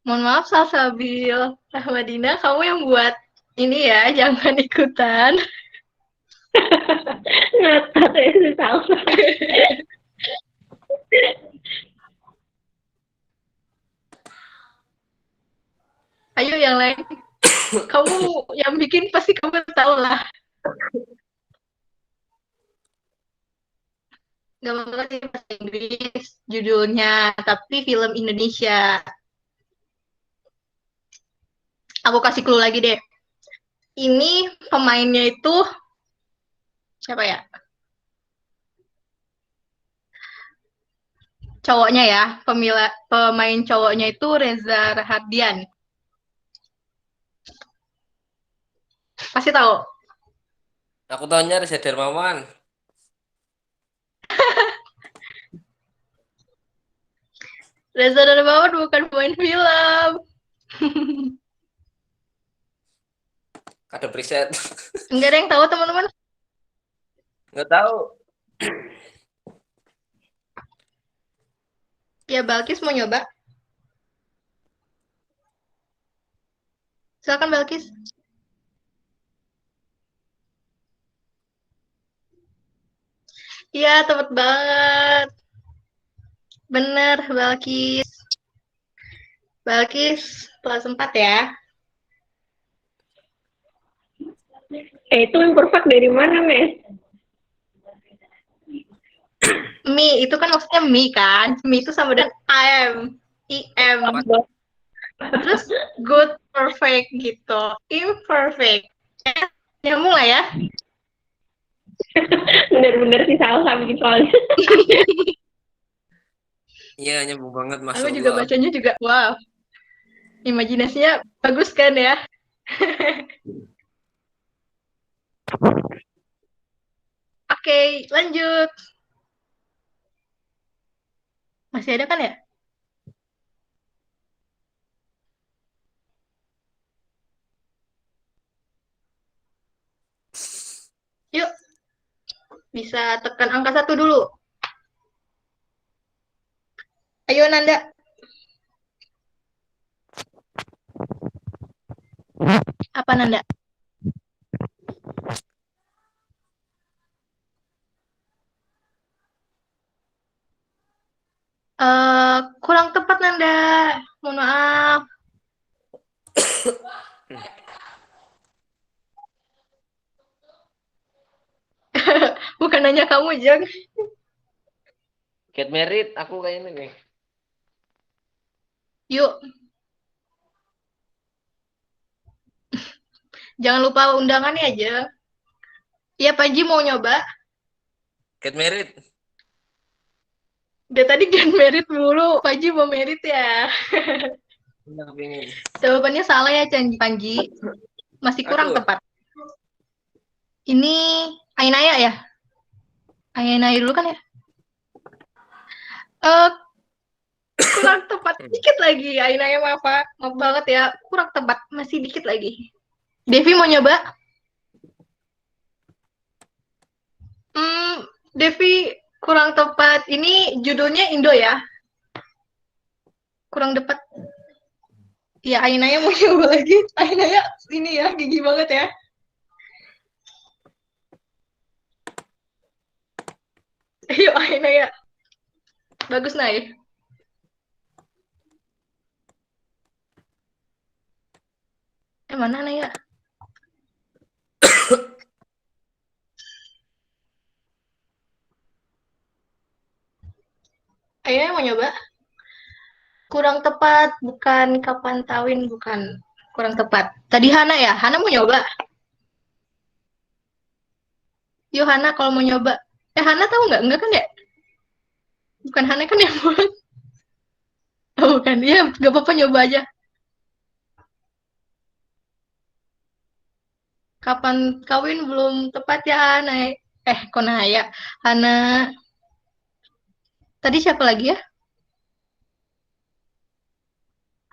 Mohon maaf Salsabil Rahmadina, kamu yang buat ini ya, jangan ikutan. Ngatat ya si Salsa. Ayo yang lain. Kamu yang bikin pasti kamu tahu lah. Gak apa-apa sih bahasa Inggris judulnya, tapi film Indonesia. Aku kasih clue lagi deh. Ini pemainnya itu siapa ya? Cowoknya ya, pemain cowoknya itu Reza Rahardian. Pasti tahu. Aku tahunya Reza Darmawan. Reza Darmawan bukan pemain film. Ada preset. Enggak ada yang tahu teman-teman. Nggak tahu. Ya Balkis mau nyoba? Silakan Balkis. Iya, tepat banget. Bener, Balkis. Balkis, plus 4 ya. Itu imperfect dari mana, Mes? Mi, itu kan maksudnya mi kan? Mi itu sama dengan IM. IM. Terus good, perfect gitu. Imperfect. Nyambung lah ya. Bener-bener si Salsa bikin soalnya. Iya, nyambung banget, Masya Aku juga Allah. bacanya juga, wow. Imajinasinya bagus kan ya? Oke, lanjut. Masih ada kan ya? Yuk, bisa tekan angka 1 dulu. Ayo Nanda. Apa Nanda? Kurang tepat Nanda. Mohon maaf. Bukan nanya kamu, Jeng. Get married, aku kayak ini nih. Yuk, jangan lupa undangannya aja. Iya, Panji mau nyoba? Get married. Dia tadi get married mulu, Panji mau married ya. Enggak kepingin. Jawabannya salah ya, Panji. Masih kurang Aduh. tepat. Ini Ainaya ya? Ainaya dulu kan ya? Kurang tepat dikit lagi. Ainaya maaf banget ya. Kurang tepat, masih dikit lagi. Devi mau nyoba? Devi kurang tepat. Ini judulnya Indo ya? Kurang tepat. Ya, Ainaya mau nyoba lagi. Ainaya ini ya, gigi banget ya. Ayo, Ainaya. Bagus, Nay. Mana Naya? Ayo mau nyoba? Kurang tepat, bukan kapan tawin, bukan. Kurang tepat. Tadi Hana ya? Hana mau nyoba? Yuk Hana kalau mau nyoba. Hana tahu nggak? Enggak kan ya? Bukan Hana kan yang buat? Oh, bukan. Ya, nggak apa-apa nyoba aja. Kapan kawin belum tepat ya Hana? Kok Naya? Hana. Tadi siapa lagi ya?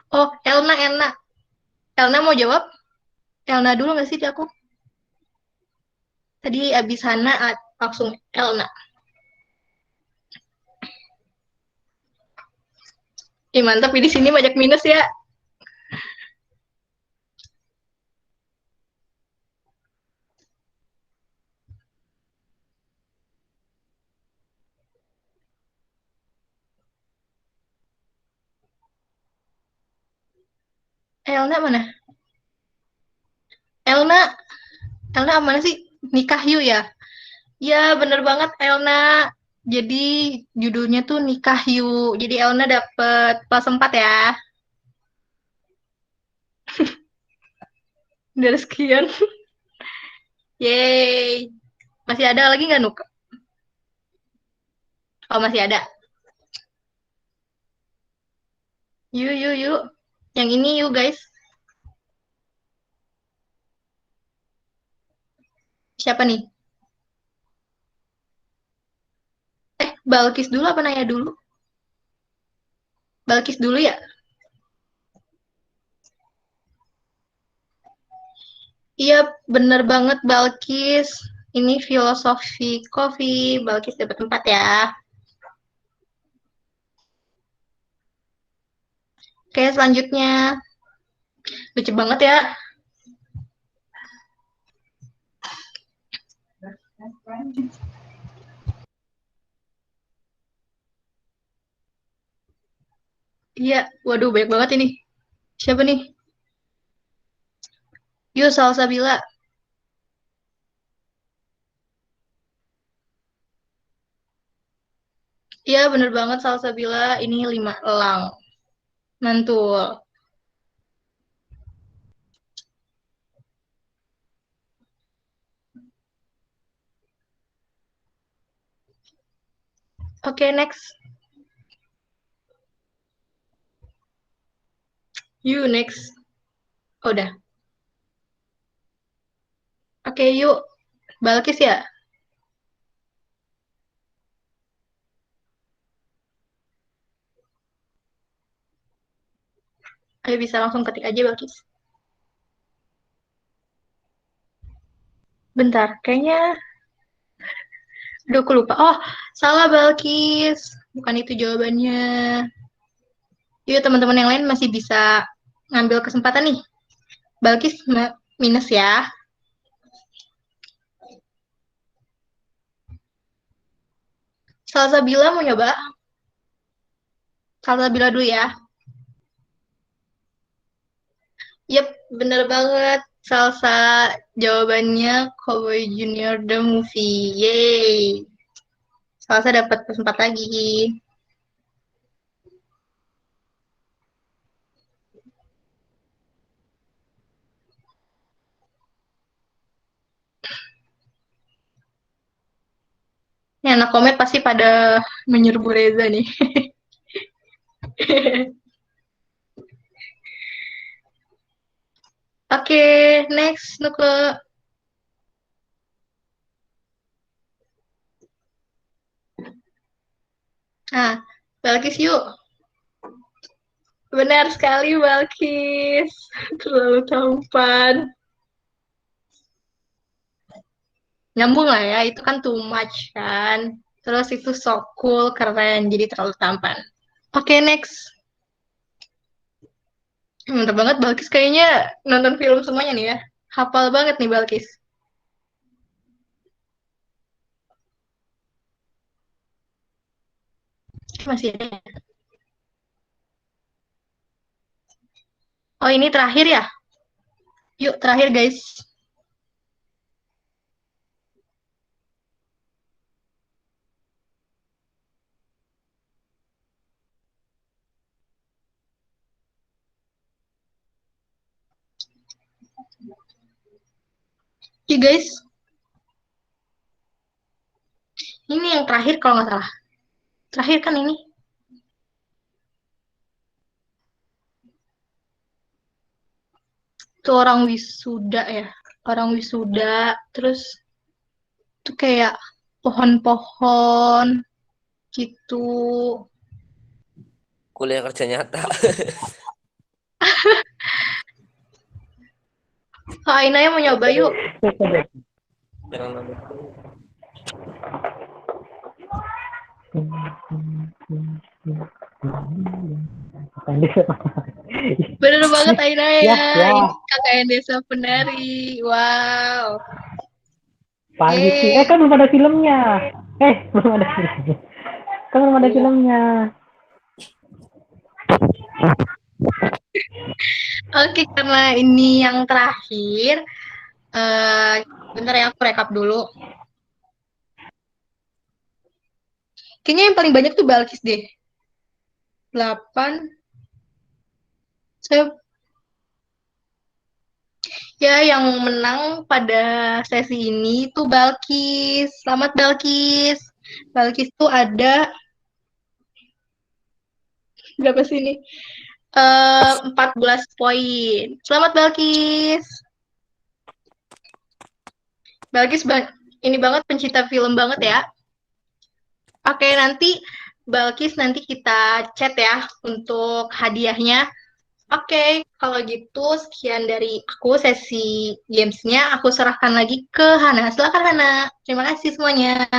Oh, Elna. Elna mau jawab? Elna dulu nggak sih di aku? Tadi abis Hana langsung Elna. Mantap, di sini banyak minus ya. Elna mana? Elna mana sih? Nikah Yuk ya? Ya, bener banget Elna. Jadi judulnya tuh Nikah Yuk. Jadi Elna dapet plus 4 ya. Dari sekian. Yeay. Masih ada lagi nggak, Nuk? Oh, masih ada. Yuk. Yang ini yuk, guys. Siapa nih? Balkis dulu apa Naya dulu? Balkis dulu ya? Iya, bener banget Balkis. Ini filosofi coffee. Balkis dapat 4 ya. Oke, selanjutnya. Lucu banget ya. Iya, waduh banyak banget ini. Siapa nih? Yuk, Salsabila. Iya, bener banget Salsabila. Ini 5 elang. Mantul. Oke, next. You next. Oh, udah. Oke, yuk. Balkis ya? Ayo bisa langsung ketik aja Balkis. Bentar, kayaknya... Aduh, aku lupa. Oh, salah Balkis. Bukan itu jawabannya. Yuk, teman-teman yang lain masih bisa ngambil kesempatan nih. Balkis minus ya. Salsabila mau nyoba? Salsabila dulu ya. Yep, bener banget. Salsa jawabannya Cowboy Junior the Movie. Yeay. Salsa dapat plus 4 lagi. Ini anak komet pasti pada menyerbu Reza nih. Oke, next Nuke. Nah, Balkis yuk. Benar sekali Balkis. Terlalu tampan. Nyambung lah ya, itu kan too much kan. Terus itu so cool, keren, jadi terlalu tampan. Oke, next. Mantap banget Balkis kayaknya nonton film semuanya nih ya. Hafal banget nih Balkis. Masih ada ya? Oh, ini terakhir ya? Yuk, terakhir guys. Oke guys. Ini yang terakhir kalau nggak salah. Terakhir kan ini. Itu orang wisuda ya. Orang wisuda. Terus itu kayak pohon-pohon gitu. Kuliah kerja nyata. Kak Aina yang mau nyoba yuk. Jangan nonton. Bener banget Aina ya. Ya. Ini KKN Desa Penari. Wow. Pagi sih. Yeay. Kan belum ada filmnya. Belum ada filmnya. Kan belum ada filmnya. Oke, karena ini yang terakhir, bentar ya aku rekap dulu. Kayaknya yang paling banyak tuh Balkis deh. 8. Ya, yang menang pada sesi ini tuh Balkis. Selamat Balkis. Balkis tuh ada berapa sih ini? 14 poin. Selamat Balkis. Balkis ini banget pencinta film banget ya. Oke, nanti Balkis nanti kita chat ya untuk hadiahnya. Oke, kalau gitu sekian dari aku sesi gamesnya. Aku serahkan lagi ke Hana. Silakan Hana. Terima kasih semuanya.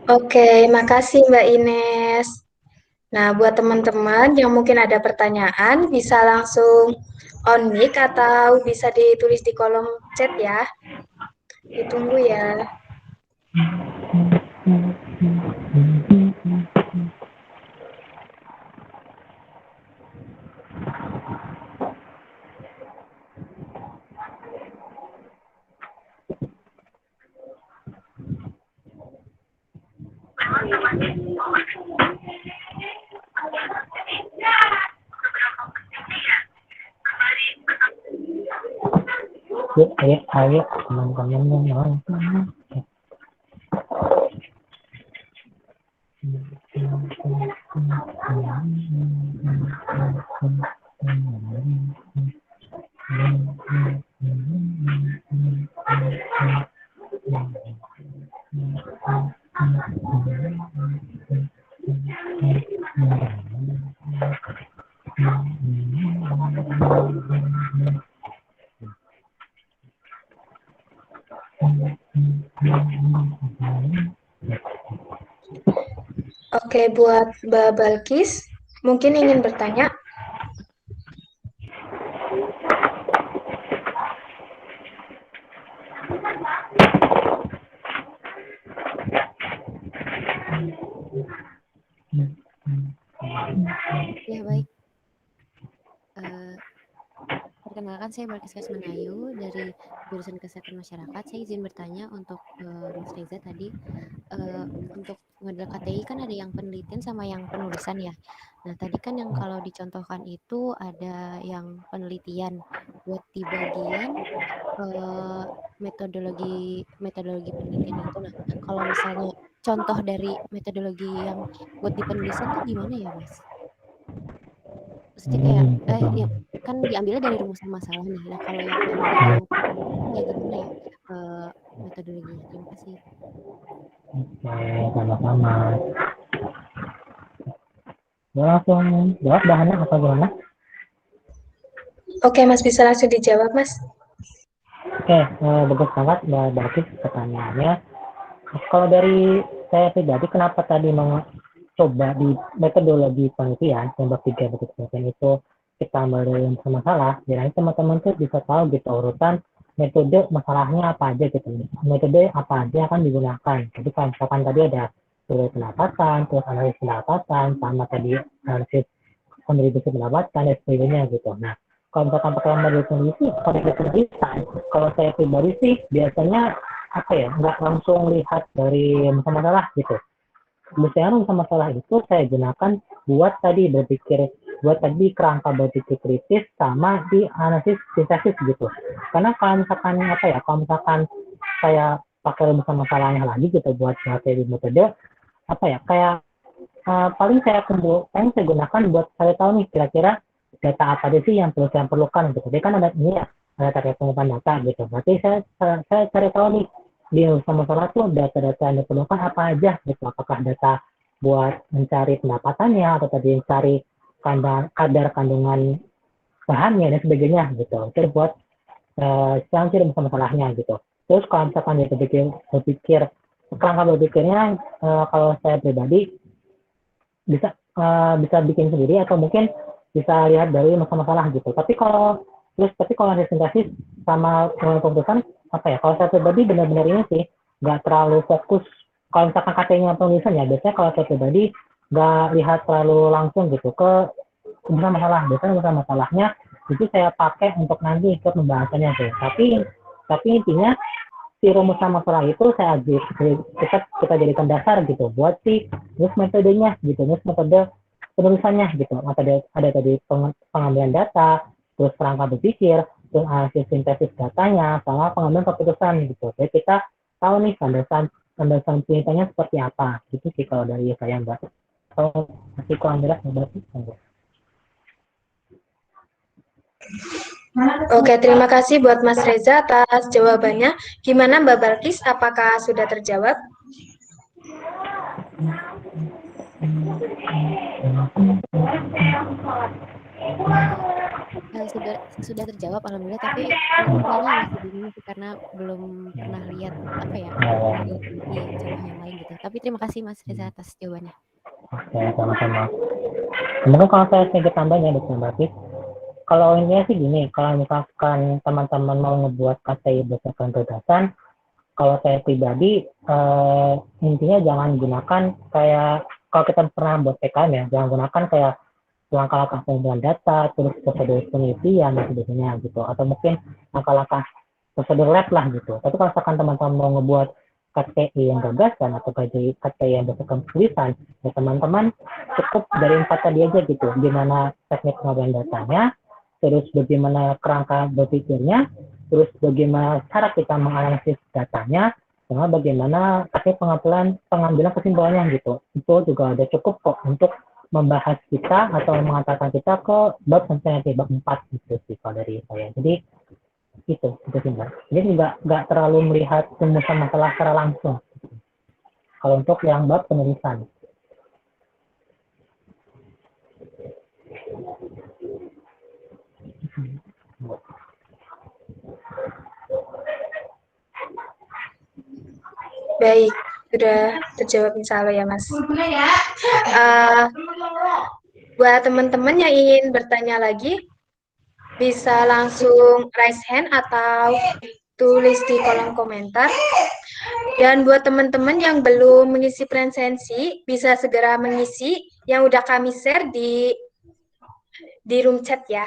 Oke, makasih Mbak Ines. Nah, buat teman-teman yang mungkin ada pertanyaan, bisa langsung on mic atau bisa ditulis di kolom chat ya. Ditunggu ya. Yuk, ayo teman-teman yang nonton. Oke, buat Mbak Balkis, mungkin ingin bertanya. Ya baik. Perkenalkan saya Balkis Kasmanayu dari jurusan Kesehatan Masyarakat. Saya izin bertanya untuk Mas Reza tadi, untuk model KTI kan ada yang penelitian sama yang penulisan ya. Nah tadi kan yang kalau dicontohkan itu ada yang penelitian buat di bagian metodologi penelitian itu. Nah kalau misalnya contoh dari metodologi yang buat di penulisan tuh gimana ya Mas? Maksudnya kayak ya kan diambilnya dari rumusan masalah nih. Nah kalau yang penelitian yang kayak gimana ya metodologinya? Terima kasih. Oke, sama-sama. Ya, langsung jawab bahannya apa gimana? Oke, Mas, bisa langsung dijawab, Mas. Oke, bagus banget Mbak Balkis pertanyaannya. Kalau dari saya pribadi, kenapa tadi mencoba di metodologi penelitian, yang bertiga bentuk penelitian itu kita ambil masalah, jadi teman-teman tuh bisa tahu gitu urutan metode masalahnya apa aja gitu, metode apa aja akan digunakan. Jadi kalau misalkan tadi ada teori pendapatan, terus analisis pendapatan, sama tadi analisis kontribusi pendapatan dan sebagainya gitu. Nah, kalau misalkan pakai model penulisan, kalau saya pribadi sih biasanya apa ya, nggak langsung lihat dari masalah gitu. Misalnya masalah itu saya gunakan buat tadi berpikir, buat tadi kerangka berpikir kritis sama di analisis sintesis gitu. Karena kalau misalkan apa ya, kalau misalkan saya pakai rumus masalahnya lagi gitu buat materi metode, apa ya, kayak paling saya gunakan buat saya tahu nih kira-kira data apa aja sih yang perlu saya perlukan gitu. Jadi kan ada ini ya, ada target pengumpulan data gitu. Berarti saya cari tahu nih di masalah tuh data-data yang diperlukan apa aja gitu. Apakah data buat mencari pendapatannya atau tadi mencari kadar kandungan bahannya dan sebagainya gitu. Terus buat cari masalahnya gitu. Terus kalau misalkan dia berpikir kerangka berpikirnya, kalau saya pribadi bisa bikin sendiri atau mungkin bisa lihat dari masalah gitu. Tapi kalau ada sintesis sama keputusan apa ya? Kalau saya pribadi benar-benar ini sih nggak terlalu fokus. Kalau misalkan katanya penulisan ya, biasanya kalau saya pribadi nggak lihat terlalu langsung gitu ke masalah. Biasanya masalahnya itu saya pakai untuk nanti ikut pembahasannya tuh. Tapi intinya si rumusan masalah itu kita jadikan dasar gitu buat si metodenya gitu, metode penulisannya gitu. Ada tadi pengambilan data, terus kerangka berpikir, terus analisis sintesis datanya, sama pengambilan keputusan gitu. Jadi kita tahu nih landasan penelitiannya seperti apa gitu sih kalau dari saya Mbak. Kalau masih kurang jelas Mbak sih. Oke, terima kasih buat Mas Reza atas jawabannya. Gimana Mbak Balkis, apakah sudah terjawab? Sudah terjawab alhamdulillah, tapi mungkin kayaknya masih bingung sih karena belum pernah lihat apa ya, di contoh yang lain gitu. Tapi terima kasih Mas Reza atas jawabannya. Oke, sama-sama. Mungkin kalau saya sedikit tambahnya Mbak Balkis, kalau ini sih gini, kalau misalkan teman-teman mau ngebuat KTI berdasarkan gagasan, kalau saya pribadi intinya jangan gunakan kayak kalau kita pernah buat PKM ya, jangan gunakan kayak langkah-langkah pengumpulan data, terus prosedur penelitian dan sebagainya gitu, atau mungkin langkah-langkah prosedur lab lah gitu. Tapi kalau misalkan teman-teman mau ngebuat KTI yang gagasan atau KTI yang berdasarkan tulisan, ya teman-teman cukup dari 4 tadi aja gitu, gimana teknik pengumpulan datanya, terus bagaimana kerangka berpikirnya, terus bagaimana cara kita menganalisis datanya, sama bagaimana teknik pengambilan kesimpulannya gitu. Itu juga udah cukup kok untuk membahas kita atau mengantarkan kita ke bab sampai bab 4 gitu sih kalau dari saya. Jadi itu sih Mbak. Jadi nggak terlalu melihat rumusan masalah secara langsung. Kalau untuk yang bab penulisan. Baik, sudah terjawab insya Allah ya Mas. Buat teman-teman yang ingin bertanya lagi, bisa langsung raise hand atau tulis di kolom komentar. Dan buat teman-teman yang belum mengisi presensi, bisa segera mengisi yang udah kami share di room chat ya.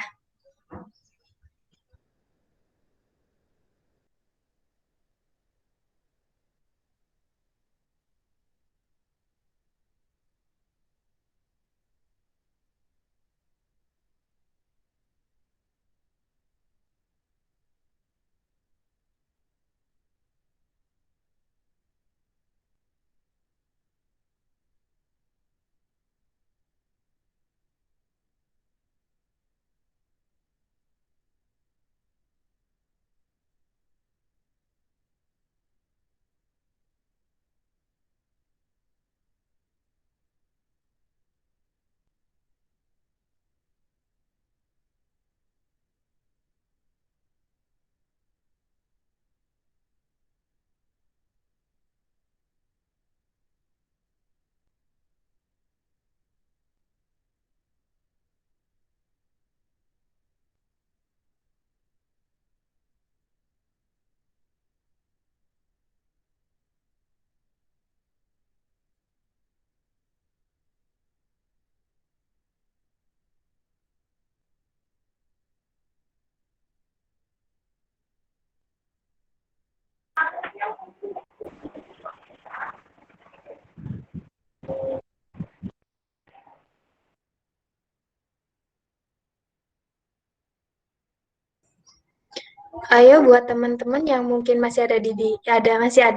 Ayo buat teman-teman yang mungkin masih ada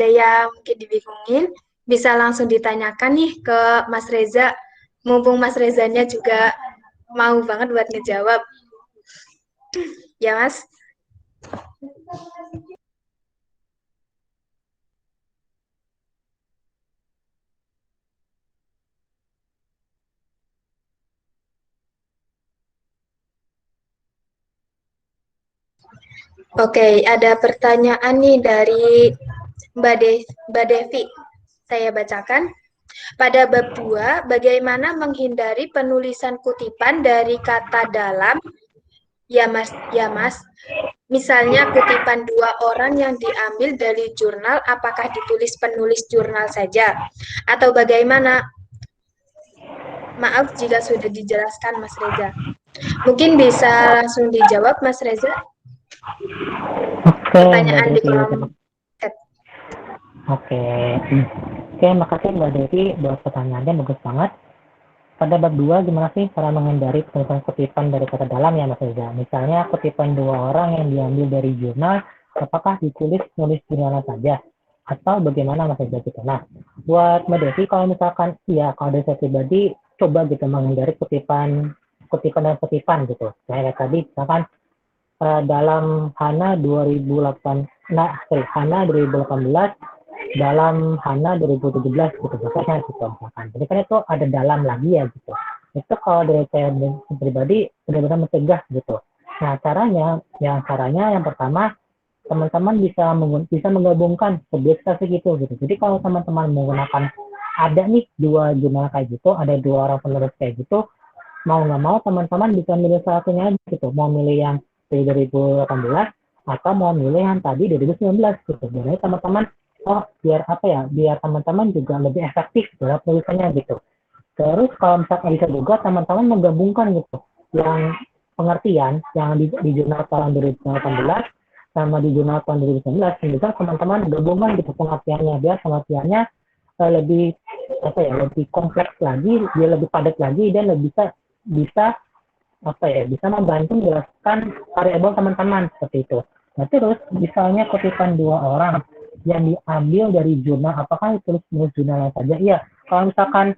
yang mungkin dibingungin, bisa langsung ditanyakan nih ke Mas Reza. Mumpung Mas Rezanya juga mau banget buat ngejawab. Ya, Mas? Oke, ada pertanyaan nih dari Mbak Devi. Saya bacakan. Pada bab 2, bagaimana menghindari penulisan kutipan dari kata dalam? Ya, Mas. Ya, Mas. Misalnya kutipan 2 orang yang diambil dari jurnal, apakah ditulis penulis jurnal saja? Atau bagaimana? Maaf jika sudah dijelaskan, Mas Reza. Mungkin bisa langsung dijawab, Mas Reza. Oke, Mbak Pertanyaan di Devi. kolom chat. Oke, makasih Mbak Devi buat pertanyaannya, bagus banget. Pada bab 2, gimana sih cara menghindari penulisan kutipan dari kata dalam ya Mas Reza? Misalnya kutipan 2 orang yang diambil dari jurnal, apakah ditulis nulis jurnalnya saja? Atau bagaimana Mas Reza gitu? Nah, buat Mbak Devi, kalau misalkan iya, kalau dari saya pribadi, coba gitu menghindari kutipan dan kutipan gitu. Kayak tadi, misalkan dalam Hana 2008, Hana 2018, dalam Hana 2017 gitu misalkan gitu misalkan. Jadi kan itu ada dalam lagi ya gitu. Itu kalau dari saya pribadi benar-benar mencegah gitu. Nah caranya yang pertama teman-teman bisa menggabungkan sebelas gitu gitu. Jadi kalau teman-teman menggunakan ada nih 2 jurnal kayak gitu, ada 2 orang penulis kayak gitu, mau nggak mau teman-teman bisa milih salah satunya aja gitu. Mau milih yang dari 2018 atau mau milih yang tadi 2019 gitu. Jadi teman-teman biar apa ya, biar teman-teman juga lebih efektif dalam tulisannya gitu. Terus kalau misalkan bisa juga teman-teman menggabungkan gitu yang pengertian yang di jurnal tahun 2018 sama di jurnal tahun 2019, juga teman-teman gabungan gitu pengertiannya, biar pengertiannya lebih apa ya, lebih kompleks lagi, dia lebih padat lagi dan lebih bisa apa ya, bisa membantu menjelaskan variabel teman-teman seperti itu. Nah terus misalnya kutipan 2 orang yang diambil dari jurnal, apakah ditulis nulis jurnalnya saja? Iya, kalau misalkan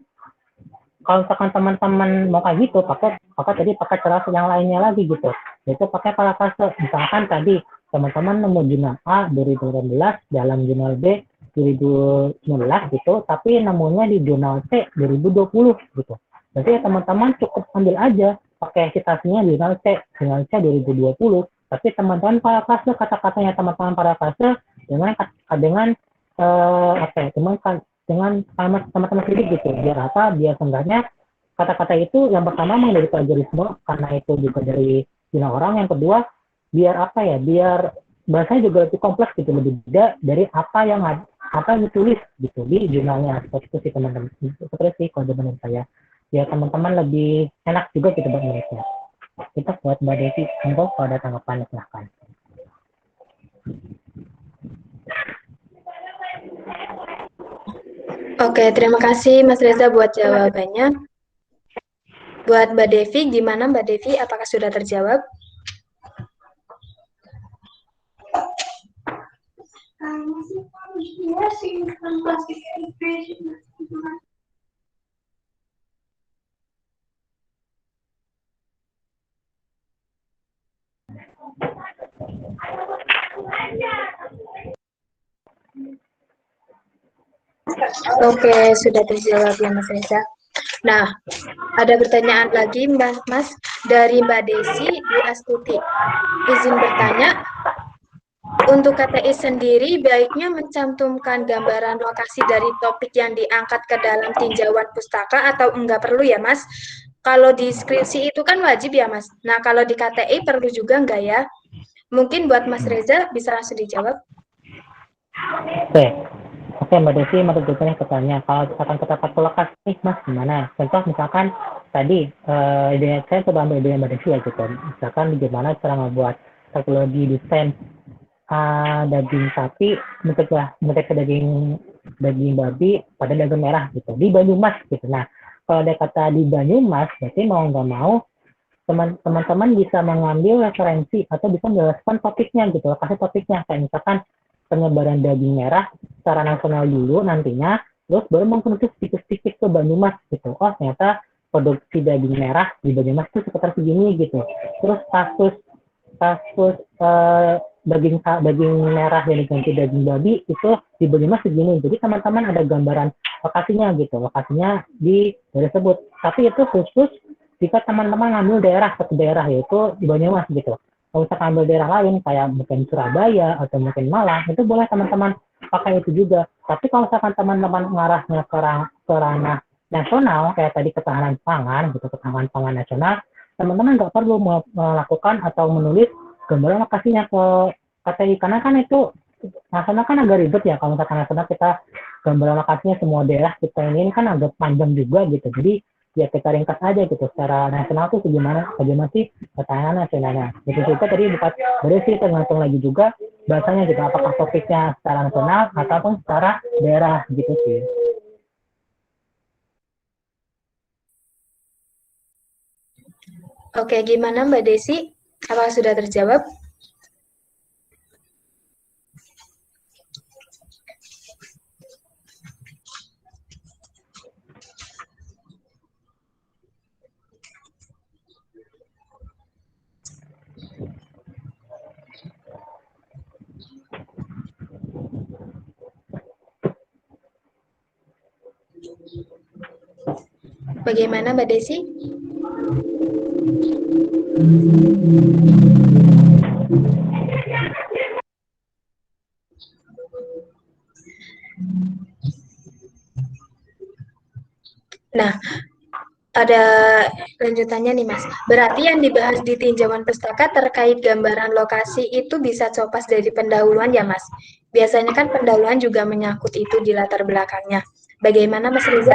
teman-teman mau kayak gitu, pakai cara yang lainnya lagi gitu. Itu pakai parafrase. Misalkan tadi teman-teman nemu jurnal A 2018 dalam jurnal B 2019 gitu, tapi nemunya di jurnal C 2020 gitu. Berarti ya teman-teman cukup ambil aja pakai citasinya jurnal C 2020, tapi teman-teman parafrase kata-katanya, teman-teman parafrase dengan dengan sama-sama sedikit gitu, biar seenggaknya kata-kata itu yang pertama memang dari plagiarisme karena itu juga dari jurnal orang, yang kedua biar bahasanya juga lebih kompleks gitu, lebih beda dari apa yang ditulis gitu di jurnalnya. Seperti itu sih teman-teman, seperti sih kalau menurut saya, biar teman-teman lebih enak juga gitu buat mereka. Kita buat Mbak Devi, untuk kalau ada tanggapan silahkan. Oke, terima kasih Mas Reza buat jawabannya. Buat Mbak Devi, gimana Mbak Devi? Apakah sudah terjawab? Oke, sudah terjawab ya Mas Reza. Nah, ada pertanyaan lagi Mas dari Mbak Desi di Astuti. Izin bertanya, untuk KTI sendiri baiknya mencantumkan gambaran lokasi dari topik yang diangkat ke dalam tinjauan pustaka atau enggak perlu ya Mas? Kalau di skripsi itu kan wajib ya Mas. Nah, kalau di KTI perlu juga enggak ya? Mungkin buat Mas Reza bisa langsung dijawab. Oke Mbak Desi, menurut jawabannya katanya, kalau misalkan kita pakai lokasi nih Mas, gimana? Contoh misalkan tadi, saya coba ambil ide Mbak Desi ya gitu. Misalkan gimana cara membuat teknologi desain daging sapi mencegah daging babi pada daging merah gitu di Banyumas gitu. Nah kalau ada kata di Banyumas, berarti mau nggak mau teman-teman bisa mengambil referensi atau bisa menjelaskan topiknya gitu, lokasi topiknya. Kayak misalkan penyebaran daging merah secara nasional dulu nantinya, terus baru mengikuti sedikit-sedikit ke Banyumas gitu. Oh ternyata produksi daging merah di Banyumas itu sekitar segini gitu. Terus kasus kasus daging merah yang diganti daging babi itu di Banyumas segini. Jadi teman-teman ada gambaran lokasinya gitu, lokasinya di daerah tersebut. Tapi itu khusus jika teman-teman ngambil daerah satu daerah yaitu di Banyumas gitu. Kalau misalkan ambil daerah lain kayak mungkin Surabaya atau mungkin Malang, itu boleh teman-teman pakai itu juga. Tapi kalau misalkan teman-teman mengarahnya ke ranah nasional, kayak tadi ketahanan pangan gitu, ketahanan pangan nasional, teman-teman nggak perlu melakukan atau menulis gambaran lokasinya ke KTI karena kan itu nasional kan agak ribet ya kalau misalkan nasional kita gambaran lokasinya semua daerah kita ini kan agak panjang juga gitu. Jadi ya kita ringkas aja gitu secara nasional tuh bagaimana sih ketahanan nasionalnya. Itu juga tadi bukan berarti tergantung lagi juga bahasanya gitu apakah topiknya secara nasional ataupun secara daerah gitu sih. Oke, gimana Mbak Desi? Apakah sudah terjawab? Bagaimana Mbak Desi? Nah, ada lanjutannya nih Mas. Berarti yang dibahas di tinjauan pustaka terkait gambaran lokasi itu bisa copas dari pendahuluan ya Mas? Biasanya kan pendahuluan juga menyangkut itu di latar belakangnya. Bagaimana Mas Reza?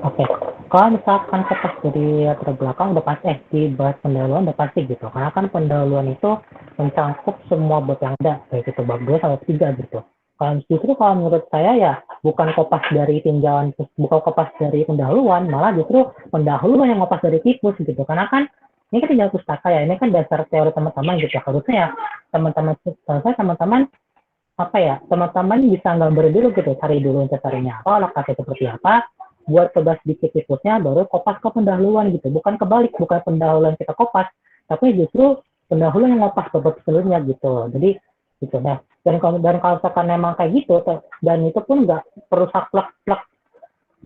Oke. Kalau misalkan kita dari latar belakang udah pasti di bahas pendahuluan udah pasti gitu. Karena kan pendahuluan itu mencakup semua bab yang ada, baik itu bab 2 sampai 3 gitu. Kalau menurut saya ya bukan kopas dari tinjauan, bukan kopas dari pendahuluan, malah justru pendahuluan yang kopas dari tikus gitu. Karena kan ini kan tinjauan pustaka ya, ini kan dasar teori teman-teman gitu. Harusnya ya teman-teman apa ya teman-teman bisa gambar dulu gitu, cari dulu carinya apa, lokasi seperti apa, buat coba sedikit tikusnya baru kopas ke pendahuluan gitu, bukan kebalik, bukan pendahuluan kita kopas tapi justru pendahuluan yang ngopas ke bab sebelumnya gitu. Jadi gitu nah, dan kalau misalkan memang kayak gitu dan itu pun nggak perlu saklek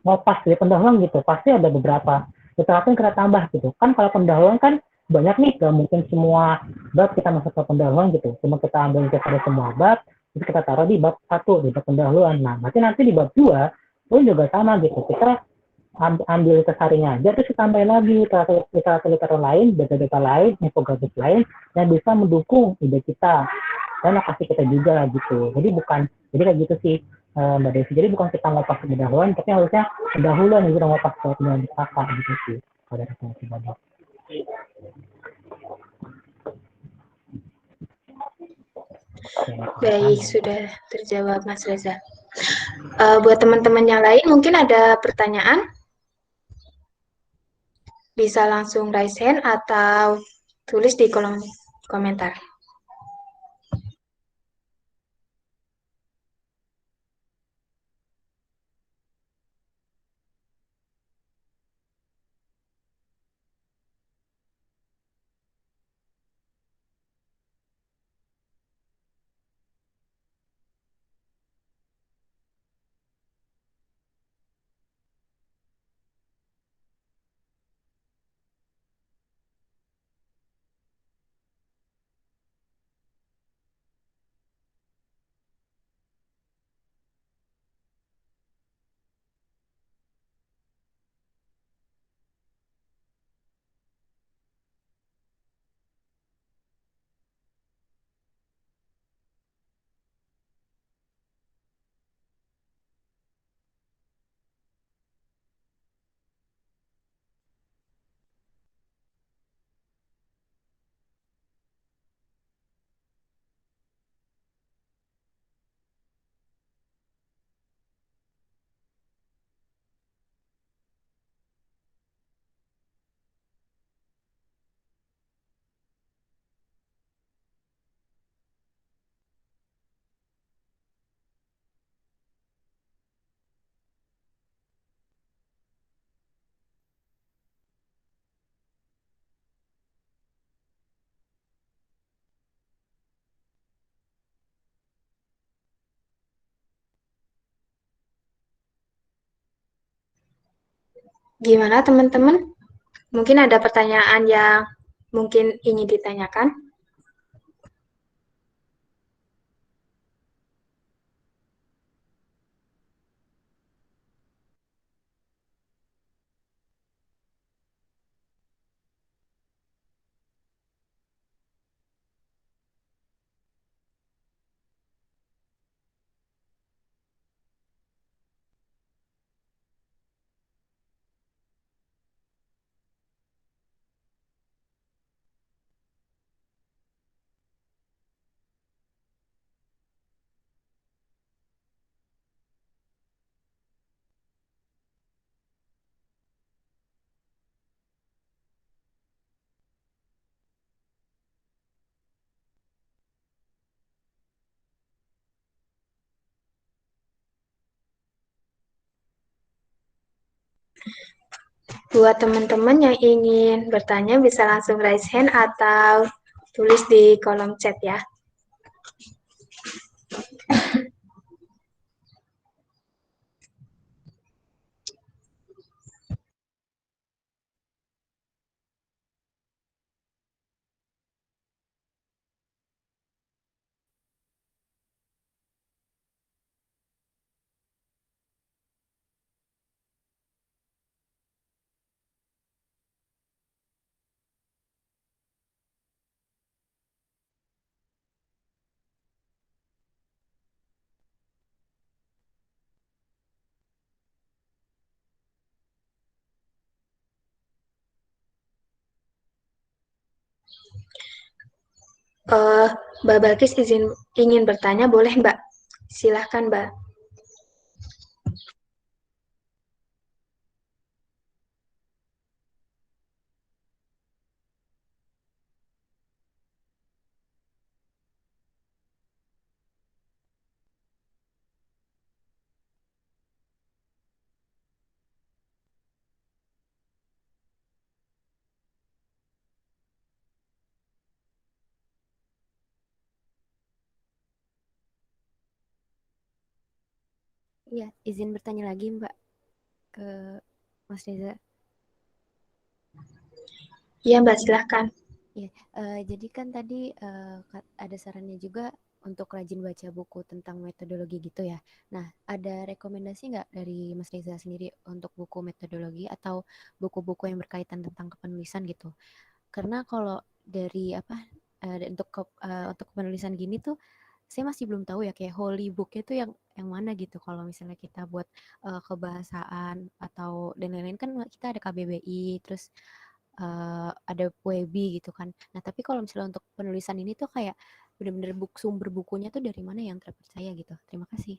ngopas dari pendahuluan gitu, pasti ada beberapa keterangan kita tambah gitu kan. Kalau pendahuluan kan banyak nih, gak mungkin semua bab kita masuk ke pendahuluan gitu, cuma kita ambil dari semua bab itu kita taruh di bab 1 di bab pendahuluan. Nah berarti nanti di bab 2 pun juga sama gitu, kita ambil kesarinya aja terus kita tambahin lagi literatur lain, data-data lain, infografis lain yang bisa mendukung ide kita dan lokasi kita juga gitu. Jadi kayak gitu sih Mbak Desi. Jadi bukan kita ngopas pendahuluan, tapi harusnya pendahuluan yang kita ngopas ke pendahuluan kakak gitu sih. Pada referensi pribadi. Baik, sudah terjawab Mas Reza. Buat teman-teman yang lain mungkin ada pertanyaan? Bisa langsung raise hand atau tulis di kolom komentar. Gimana teman-teman? Mungkin ada pertanyaan yang mungkin ingin ditanyakan? Buat teman-teman yang ingin bertanya bisa langsung raise hand atau tulis di kolom chat ya. Mbak Balkis ingin bertanya, boleh Mbak? Silahkan Mbak. Iya, izin bertanya lagi Mbak ke Mas Reza. Iya Mbak, silahkan. Iya, jadi kan tadi ada sarannya juga untuk rajin baca buku tentang metodologi gitu ya. Nah, ada rekomendasi nggak dari Mas Reza sendiri untuk buku metodologi atau buku-buku yang berkaitan tentang kepenulisan gitu? Karena kalau dari apa untuk penulisan gini tuh saya masih belum tahu ya kayak holy book itu yang mana gitu kalau misalnya kita buat kebahasaan atau dan lain-lain kan kita ada KBBI terus ada Webi gitu kan. Nah tapi kalau misalnya untuk penulisan ini tuh kayak bener-bener sumber bukunya tuh dari mana yang terpercaya gitu. Terima kasih.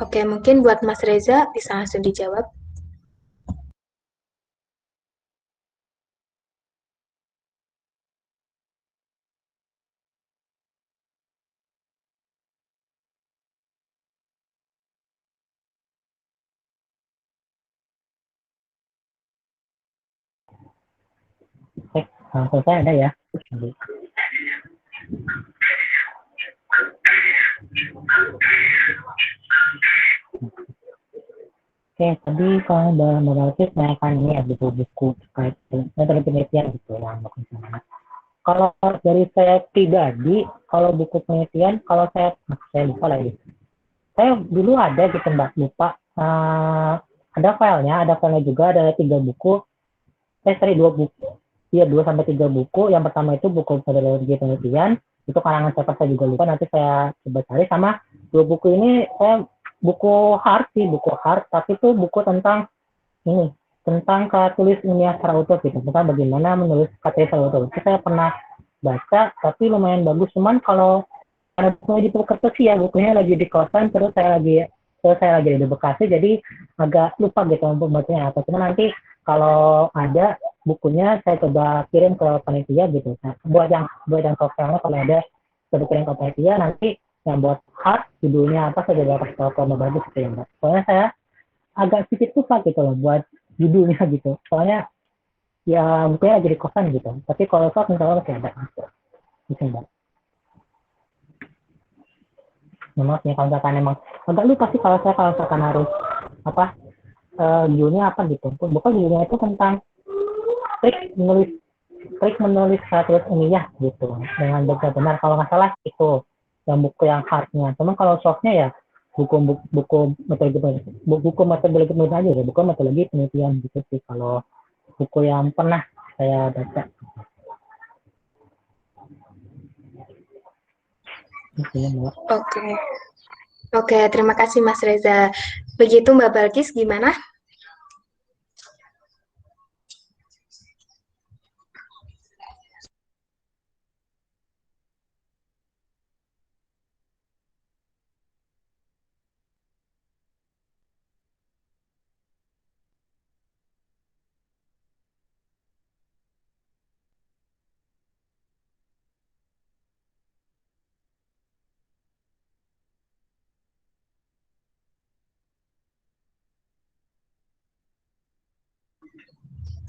Oke, mungkin buat Mas Reza bisa langsung dijawab. Selesai ada ya. Oke, tadi kalau dalam Balkis menanyakan ini ya buku-buku terkait metode penelitian gitu yang bagaimana. Kalau dari saya pribadi, kalau buku penelitian, kalau saya lupa lagi. Saya dulu ada gitu Mbak, lupa. Ada filenya juga, ada 3 buku. Sorry, 2 buku. Iya, 2 sampai 3 buku. Yang pertama itu buku metodologi penelitian, itu karangan siapa saya juga lupa, nanti saya coba cari. Sama 2 buku ini saya buku hard, tapi itu buku tentang ini, tentang tulis ilmiah secara utuh gitu, tentang bagaimana menulis KTS secara utuh. Itu saya pernah baca, tapi lumayan bagus. Cuman kalau ada bukunya di Purwokerto sih ya, bukunya lagi di kosan, terus saya lagi di Bekasi, jadi agak lupa gitu untuk bacanya apa. Cuma nanti kalau ada bukunya saya coba kirim ke panitia gitu. Nah, buat yang software kalau ada coba kirim ke panitia, nanti yang buat hard judulnya apa saya coba kasih tahu ke Mbak Bagus gitu ya Mbak. Soalnya saya agak sedikit lupa gitu loh buat judulnya gitu. Soalnya ya bukunya lagi di kosan gitu. Tapi kalau soft misalnya masih ada gitu Mbak. Maaf ya kalau misalkan emang agak lupa sih kalau misalkan harus apa judulnya apa gitu. Bukan judulnya itu tentang trik menulis tulis ilmiah gitu dengan benar-benar, kalau nggak salah itu yang buku yang hardnya. Cuman kalau softnya ya buku metodologi penelitian aja ya, buku metodologi penelitian gitu sih kalau buku yang pernah saya baca. Oke. Oke, terima kasih Mas Reza. Begitu Mbak Balkis, gimana?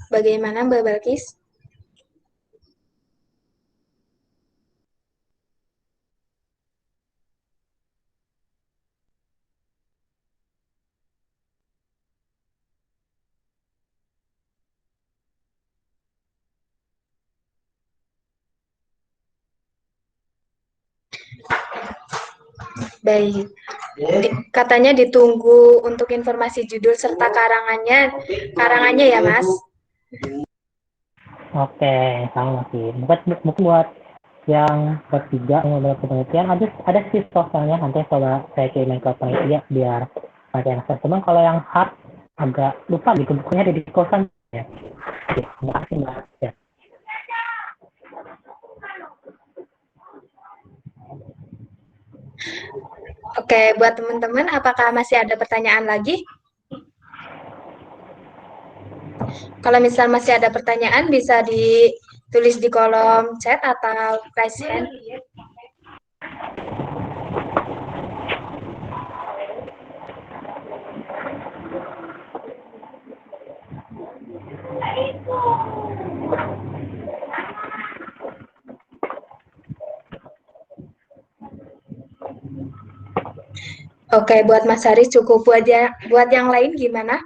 Bagaimana Mbak Balkis? Baik. Katanya ditunggu untuk informasi judul serta karangannya ya Mas? Oke, sama sih. Mungkin buat yang ketiga yang penelitian ada sih soalnya, nanti coba saya kirimin ke panitia biar ada yang akses. Cuman kalau yang hard agak lupa gitu, bukunya ada di kosan ya. Terima kasih Mbak. Ya. Oke, buat teman-teman, apakah masih ada pertanyaan lagi? Kalau misal masih ada pertanyaan, bisa ditulis di kolom chat atau raise hand. Oke, buat Mas Haris cukup. Buat yang lain gimana?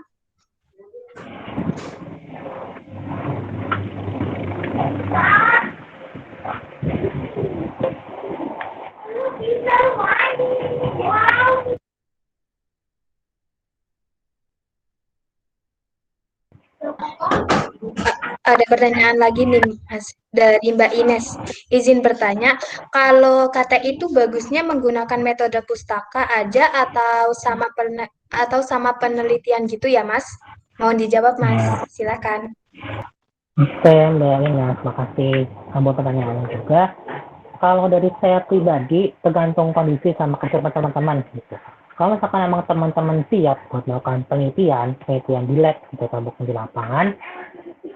Ada pertanyaan lagi nih Mas dari Mbak Ines. Izin bertanya, kalau KTI itu bagusnya menggunakan metode pustaka aja atau sama penelitian gitu ya Mas? Mohon dijawab Mas, silakan. Oke Mbak Ines, makasih buat pertanyaannya juga. Kalau dari saya pribadi, tergantung kondisi sama kesiapan teman-teman gitu. Kalau misalkan emang teman-teman siap buat melakukan penelitian di lab gitu, atau bukan di lapangan,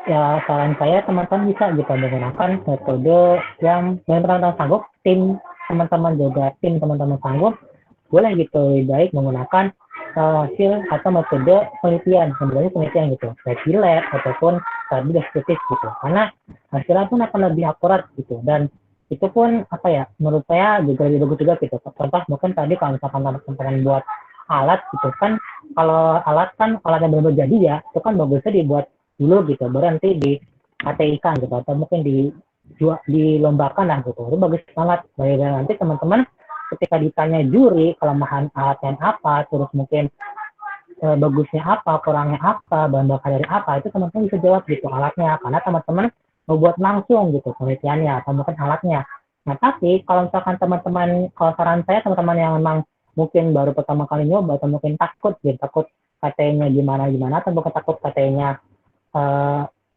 ya saran saya teman-teman bisa gitu menggunakan metode yang teman-teman sanggup, teman-teman sanggup, boleh gitu lebih baik menggunakan hasil atau metode penelitian, sebenarnya penelitian gitu, baik di lab ataupun tadi deskriptif gitu, karena hasilnya pun akan lebih akurat gitu, dan itu pun apa ya, menurut saya juga lebih bagus juga gitu. Contoh mungkin tadi kalau misalkan teman-teman buat alat gitu kan, kalau alat yang belum jadi ya, itu kan bagusnya dibuat dulu gitu, baru nanti di KTI kan gitu, atau mungkin dilombakan lah gitu, itu bagus banget. Baik, nanti teman-teman ketika ditanya juri kelemahan alatnya apa, terus mungkin bagusnya apa, kurangnya apa, bahan bakar dari apa, itu teman-teman bisa jawab gitu alatnya, karena teman-teman membuat langsung gitu penelitiannya atau mungkin alatnya. Nah tapi kalau misalkan teman-teman, kalau saran saya teman-teman yang memang mungkin baru pertama kali nyoba atau mungkin takut gitu, takut KTI-nya gimana atau mungkin takut KTI-nya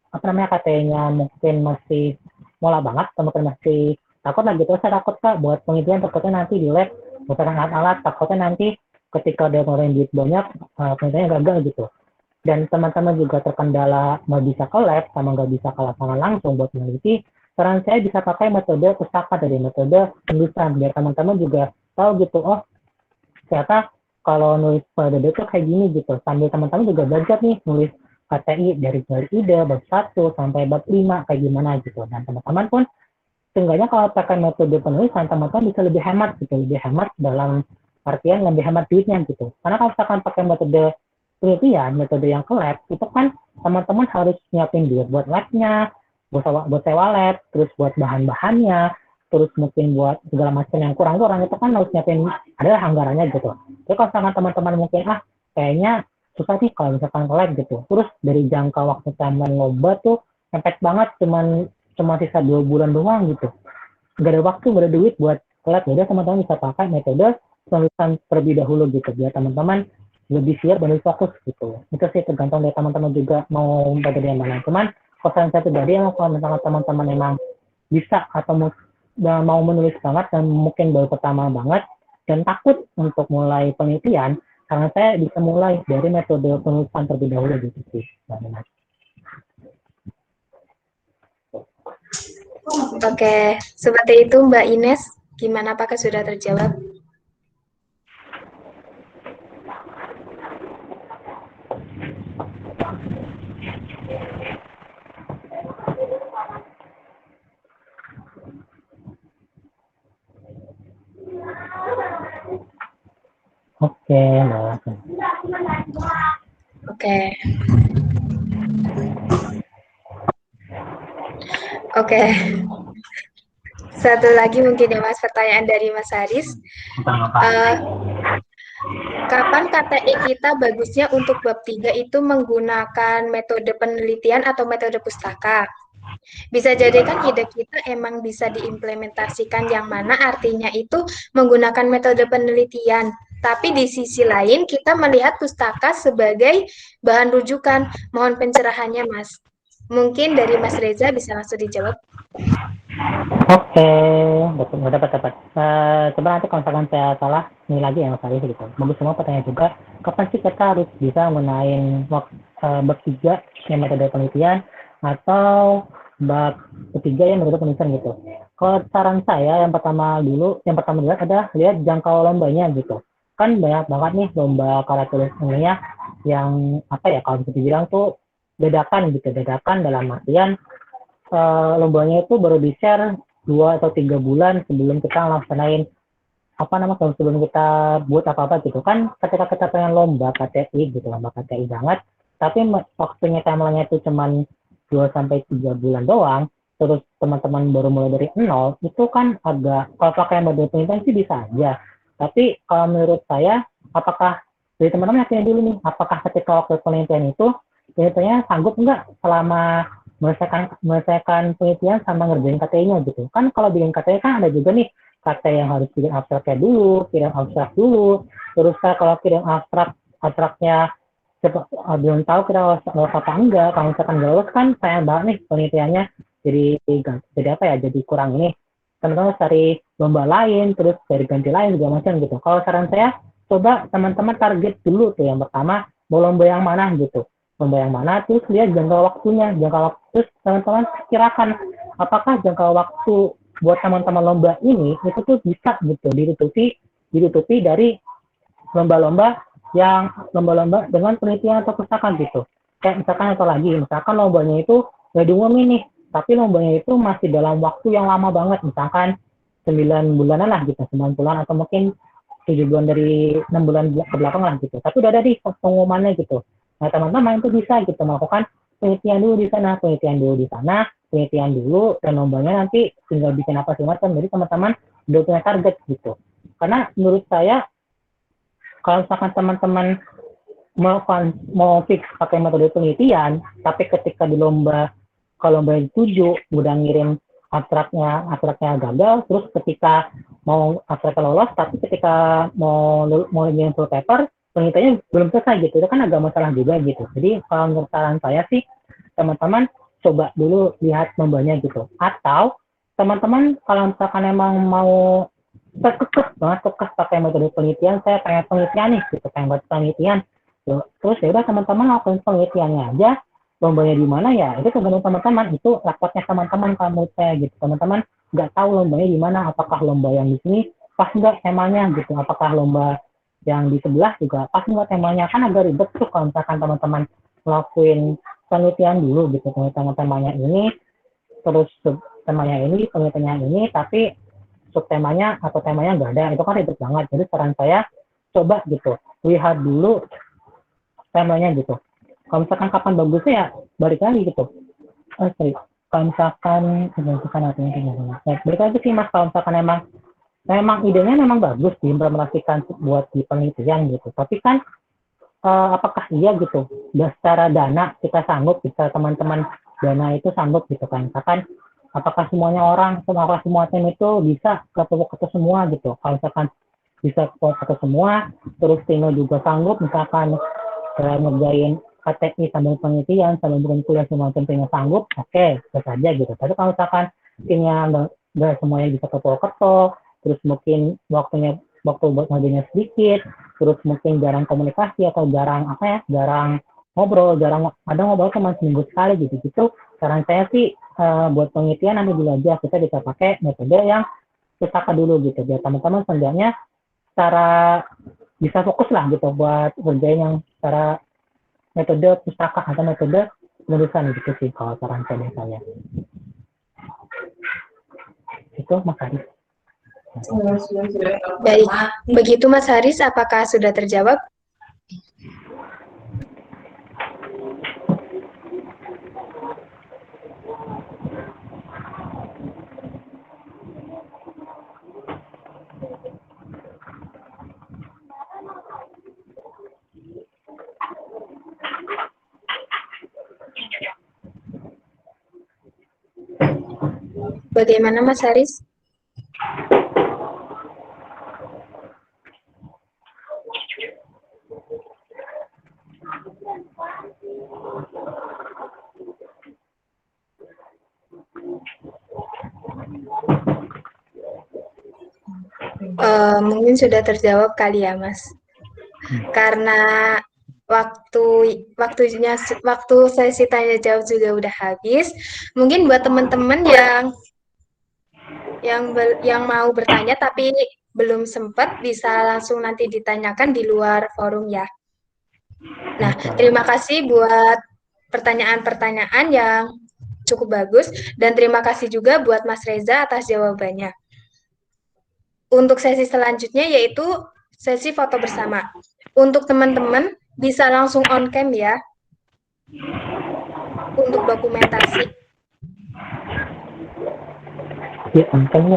KTI-nya mungkin masih mola banget atau mungkin masih takut lah gitu, saya takut Kak buat penelitian, takutnya nanti di lab berdasarkan alat-alat, takutnya nanti ketika dia ngeluarin duit banyak penelitiannya gagal gitu. Dan teman-teman juga terkendala nggak bisa ke lab sama nggak bisa ke lapangan langsung buat meneliti, saran saya bisa pakai metode pustaka dari metode penulisan, biar teman-teman juga tahu gitu, oh ternyata kalau nulis pada itu kayak gini gitu, sambil teman-teman juga belajar nih nulis KTI dari ide bab 1 sampai bab 5 kayak gimana gitu, dan teman-teman pun seenggaknya kalau pakai metode penulisan teman-teman bisa lebih hemat gitu, lebih hemat dalam artian lebih hemat duitnya gitu, karena kalau misalkan pakai metode penelitian, metode yang ke lab, itu kan teman-teman harus nyiapin duit buat labnya, buat sewa lab, terus buat bahan-bahannya, terus mungkin buat segala macam yang kurang-kurang, itu kan harus nyiapin, adalah anggarannya gitu. Jadi kalau misalkan teman-teman mungkin, kayaknya susah nih kalau misalkan ke lab gitu. Terus dari jangka waktu timeline lomba tuh mepet banget, cuma sisa 2 bulan doang gitu. Nggak ada waktu, nggak ada duit buat ke lab. Jadi teman-teman bisa pakai metode penulisan terlebih dahulu gitu, biar teman-teman lebih siap dan lebih fokus gitu. Itu sih tergantung dari teman-teman juga mau metode yang mana. Cuman kalau saya pribadi, kalau misalkan teman-teman emang bisa atau mau menulis banget dan mungkin baru pertama banget dan takut untuk mulai penelitian, karena saya bisa mulai dari metode penulisan terlebih dahulu gitu sih. Oke, seperti itu Mbak Ines. Gimana, apakah sudah terjawab? Oke, Mbak. Oke. Satu lagi mungkin ya Mas, pertanyaan dari Mas Haris. Kapan KTI kita bagusnya untuk bab 3 itu menggunakan metode penelitian atau metode pustaka? Bisa jadi kan ide kita emang bisa diimplementasikan, yang mana artinya itu menggunakan metode penelitian. Tapi di sisi lain kita melihat pustaka sebagai bahan rujukan. Mohon pencerahannya Mas. Mungkin dari Mas Reza bisa langsung dijawab. Oke, betul, dapat. Coba nanti kalau misalkan saya salah, ini lagi yang Mas Haris gitu. Bagus semua pertanyaan juga. Kapan sih kita harus bisa gunain bab 3 yang metode penelitian atau bab ketiga yang metode penulisan gitu. Kalau saran saya yang pertama dulu adalah lihat jangkau lombanya gitu. Kan banyak banget nih lomba karya tulis ilmiah yang kalau bisa dibilang tuh dadakan dalam artian lombanya itu baru di-share 2 atau 3 bulan sebelum kita laksanain sebelum kita buat apa-apa gitu kan. Ketika kita pengen lomba KTI banget, tapi waktunya timeline-nya itu cuman 2 sampai 3 bulan doang, terus teman-teman baru mulai dari nol, itu kan agak, kalau pakai metode penelitian sih bisa aja. Tapi kalau menurut saya, apakah dari teman-teman yakin dulu nih, apakah ketika waktu penelitian itu penelitiannya sanggup nggak selama menyelesaikan penelitian sama ngerjain KTI-nya gitu. Kan kalau bikin KTI kan ada juga nih KTI yang harus bikin abstraknya dulu, kirim abstrak dulu. Terus kalau kirim abstraknya belum tahu kita lolos apa enggak. Kalau misalkan nggak lolos kan sayang banget nih penelitiannya jadi kurang ini. Teman-teman cari lomba lain, terus dari ganti lain juga macam gitu. Kalau saran saya, coba teman-teman target dulu tuh yang pertama, mau lomba yang mana gitu. Lomba yang mana, terus lihat jangka waktunya. Terus teman-teman kirakan apakah jangka waktu buat teman-teman lomba ini itu tuh bisa gitu ditutupi dari lomba-lomba dengan penelitian atau pustaka gitu. Kayak misalkan lombanya itu nggak diumumin nih, tapi lombanya itu masih dalam waktu yang lama banget, misalkan 9 bulanan lah gitu, 9 bulan atau mungkin 7 bulan dari 6 bulan ke belakang lah gitu. Tapi udah ada di pengumumannya gitu. Nah, teman-teman itu bisa gitu melakukan penelitian dulu di sana, penelitian dulu, dan lombanya nanti tinggal bikin apa sih macam. Jadi teman-teman udah punya target gitu. Karena menurut saya, kalau misalkan teman-teman mau fix pakai metode penelitian, tapi ketika di kalau lomba 7 udah ngirim abstraknya gagal, terus ketika mau abstraknya lolos, tapi ketika mau ngirim full paper, penelitiannya belum selesai gitu, itu kan agak masalah juga gitu. Jadi kalau menurut saran saya sih, teman-teman coba dulu lihat lombanya gitu. Atau teman-teman kalau misalkan emang mau kekeh pakai metode penelitian, saya pengen penelitian nih gitu, pengen buat penelitian. Terus ya udah teman-teman lakukan penelitiannya aja, lombanya di mana ya, itu tergantung teman-teman, itu rapotnya teman-teman kalau menurut saya gitu. Teman-teman nggak tahu lombanya di mana, apakah lomba yang di sini pas nggak temanya gitu, apakah lomba yang di sebelah juga pas nggak temanya, kan agak ribet tuh kalau misalkan teman-teman ngelakuin penelitian dulu gitu, temanya ini, terus temanya ini, penelitiannya ini, tapi subtemanya atau temanya nggak ada, itu kan ribet banget. Jadi saran saya coba gitu, lihat dulu timelinenya gitu. Kalau misalkan kapan bagusnya ya balik lagi gitu. Sorry. Kalau misalkan balik lagi sih Mas, kalau misalkan memang idenya memang bagus diimplementasikan buat di penelitian gitu. Tapi kan apakah iya gitu? Secara dana kita sanggup, bisa teman-teman dana itu sanggup gitu kan? Misalkan apakah semua tim itu bisa ketemu semua gitu? Kalau misalkan bisa ketemu semua, terus timnya juga sanggup, misalkan ngerjain KTI sambil penelitian, sambil bikin kuliah semua timnya sanggup, oke, bisa saja gitu. Tapi kalau misalkan timnya nggak semuanya bisa ketok, terus mungkin waktu buat ngajarnya sedikit, terus mungkin jarang komunikasi atau jarang ngobrol, kadang ngobrol cuma seminggu sekali gitu. Saran saya sih buat penelitian nanti dulu aja kita bisa pakai metode yang pustaka dulu gitu, biar teman-teman seenggaknya secara bisa fokus lah gitu buat kerjain yang secara metode pustaka atau metode penulisan gitu sih kalau saran saya. Itu Mas Haris. Baik, begitu Mas Haris, apakah sudah terjawab? Bagaimana Mas Haris? Mungkin sudah terjawab kali ya Mas. Karena waktu sesi tanya jawab juga udah habis. Mungkin buat teman-teman yang mau bertanya tapi belum sempat, bisa langsung nanti ditanyakan di luar forum ya. Nah, terima kasih buat pertanyaan-pertanyaan yang cukup bagus, dan terima kasih juga buat Mas Reza atas jawabannya. Untuk sesi selanjutnya yaitu sesi foto bersama. Untuk teman-teman bisa langsung on cam ya untuk dokumentasi. Ya, angkanya.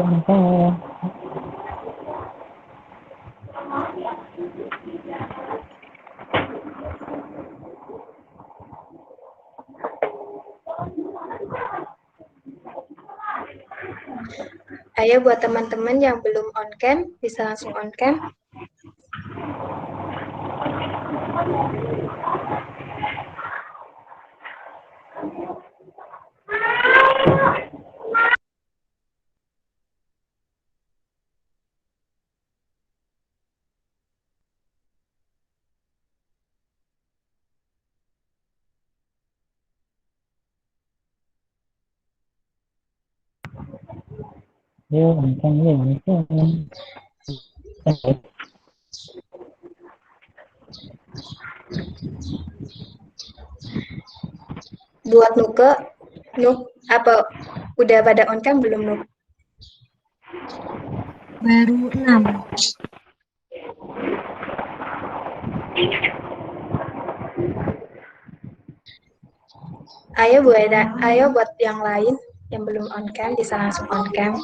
Ayo buat teman-teman yang belum on cam, bisa langsung on cam. Buat Nuk, apa udah pada on cam belum Nuk? Baru 6. Ayo buat yang lain yang belum on cam bisa langsung on cam.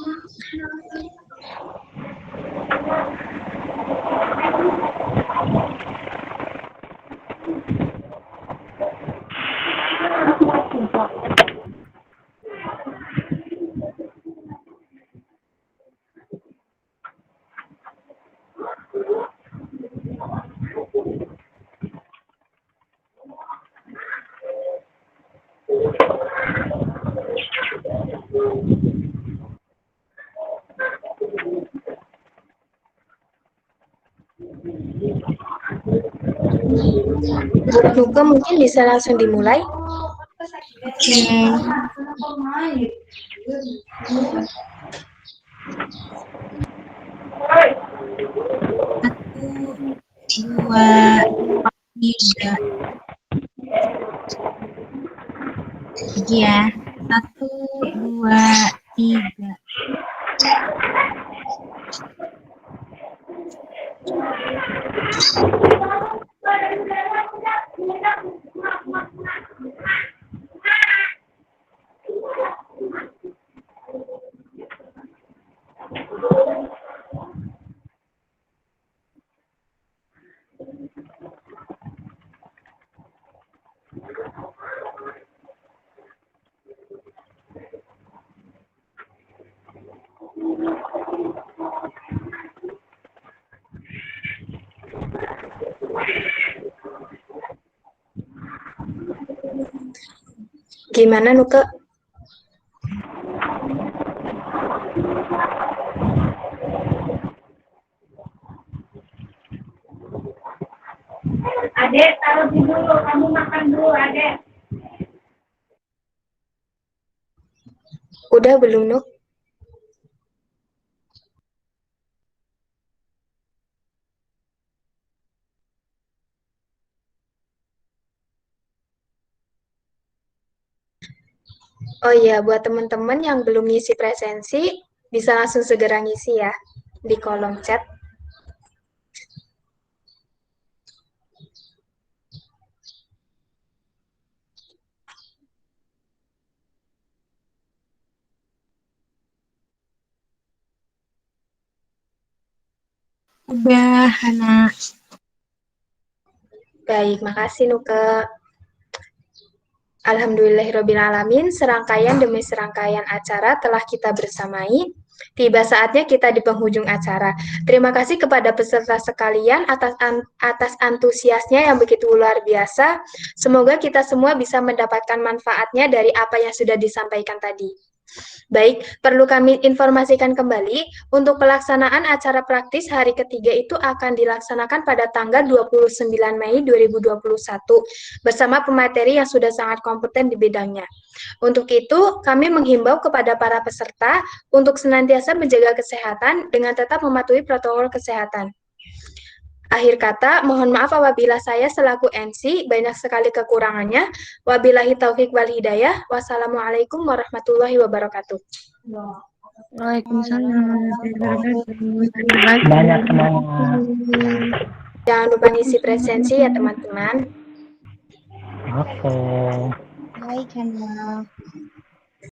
Buat Nuka mungkin bisa langsung dimulai. Oke. Satu, dua, tiga. Ya, 1, 2, 3. Gimana Nuke? Adek, taruh di dulu, kamu makan dulu, Adek. Udah belum Nuk? Oh iya, buat teman-teman yang belum ngisi presensi, bisa langsung segera ngisi ya di kolom chat. Udah, Hana. Baik, makasih Nuke. Alhamdulillahirrabbilalamin, serangkaian demi serangkaian acara telah kita bersamai. Tiba saatnya kita di penghujung acara. Terima kasih kepada peserta sekalian atas antusiasnya yang begitu luar biasa. Semoga kita semua bisa mendapatkan manfaatnya dari apa yang sudah disampaikan tadi. Baik, perlu kami informasikan kembali, untuk pelaksanaan acara praktis hari ketiga itu akan dilaksanakan pada tanggal 29 Mei 2021, bersama pemateri yang sudah sangat kompeten di bidangnya. Untuk itu, kami menghimbau kepada para peserta untuk senantiasa menjaga kesehatan dengan tetap mematuhi protokol kesehatan. Akhir kata, mohon maaf apabila saya selaku MC banyak sekali kekurangannya. Wabillahi taufik wal hidayah. Wassalamualaikum warahmatullahi wabarakatuh. Waalaikumsalam. Banyak semangat. Jangan lupa ngisi presensi ya teman-teman. Oke. Baik, Hana.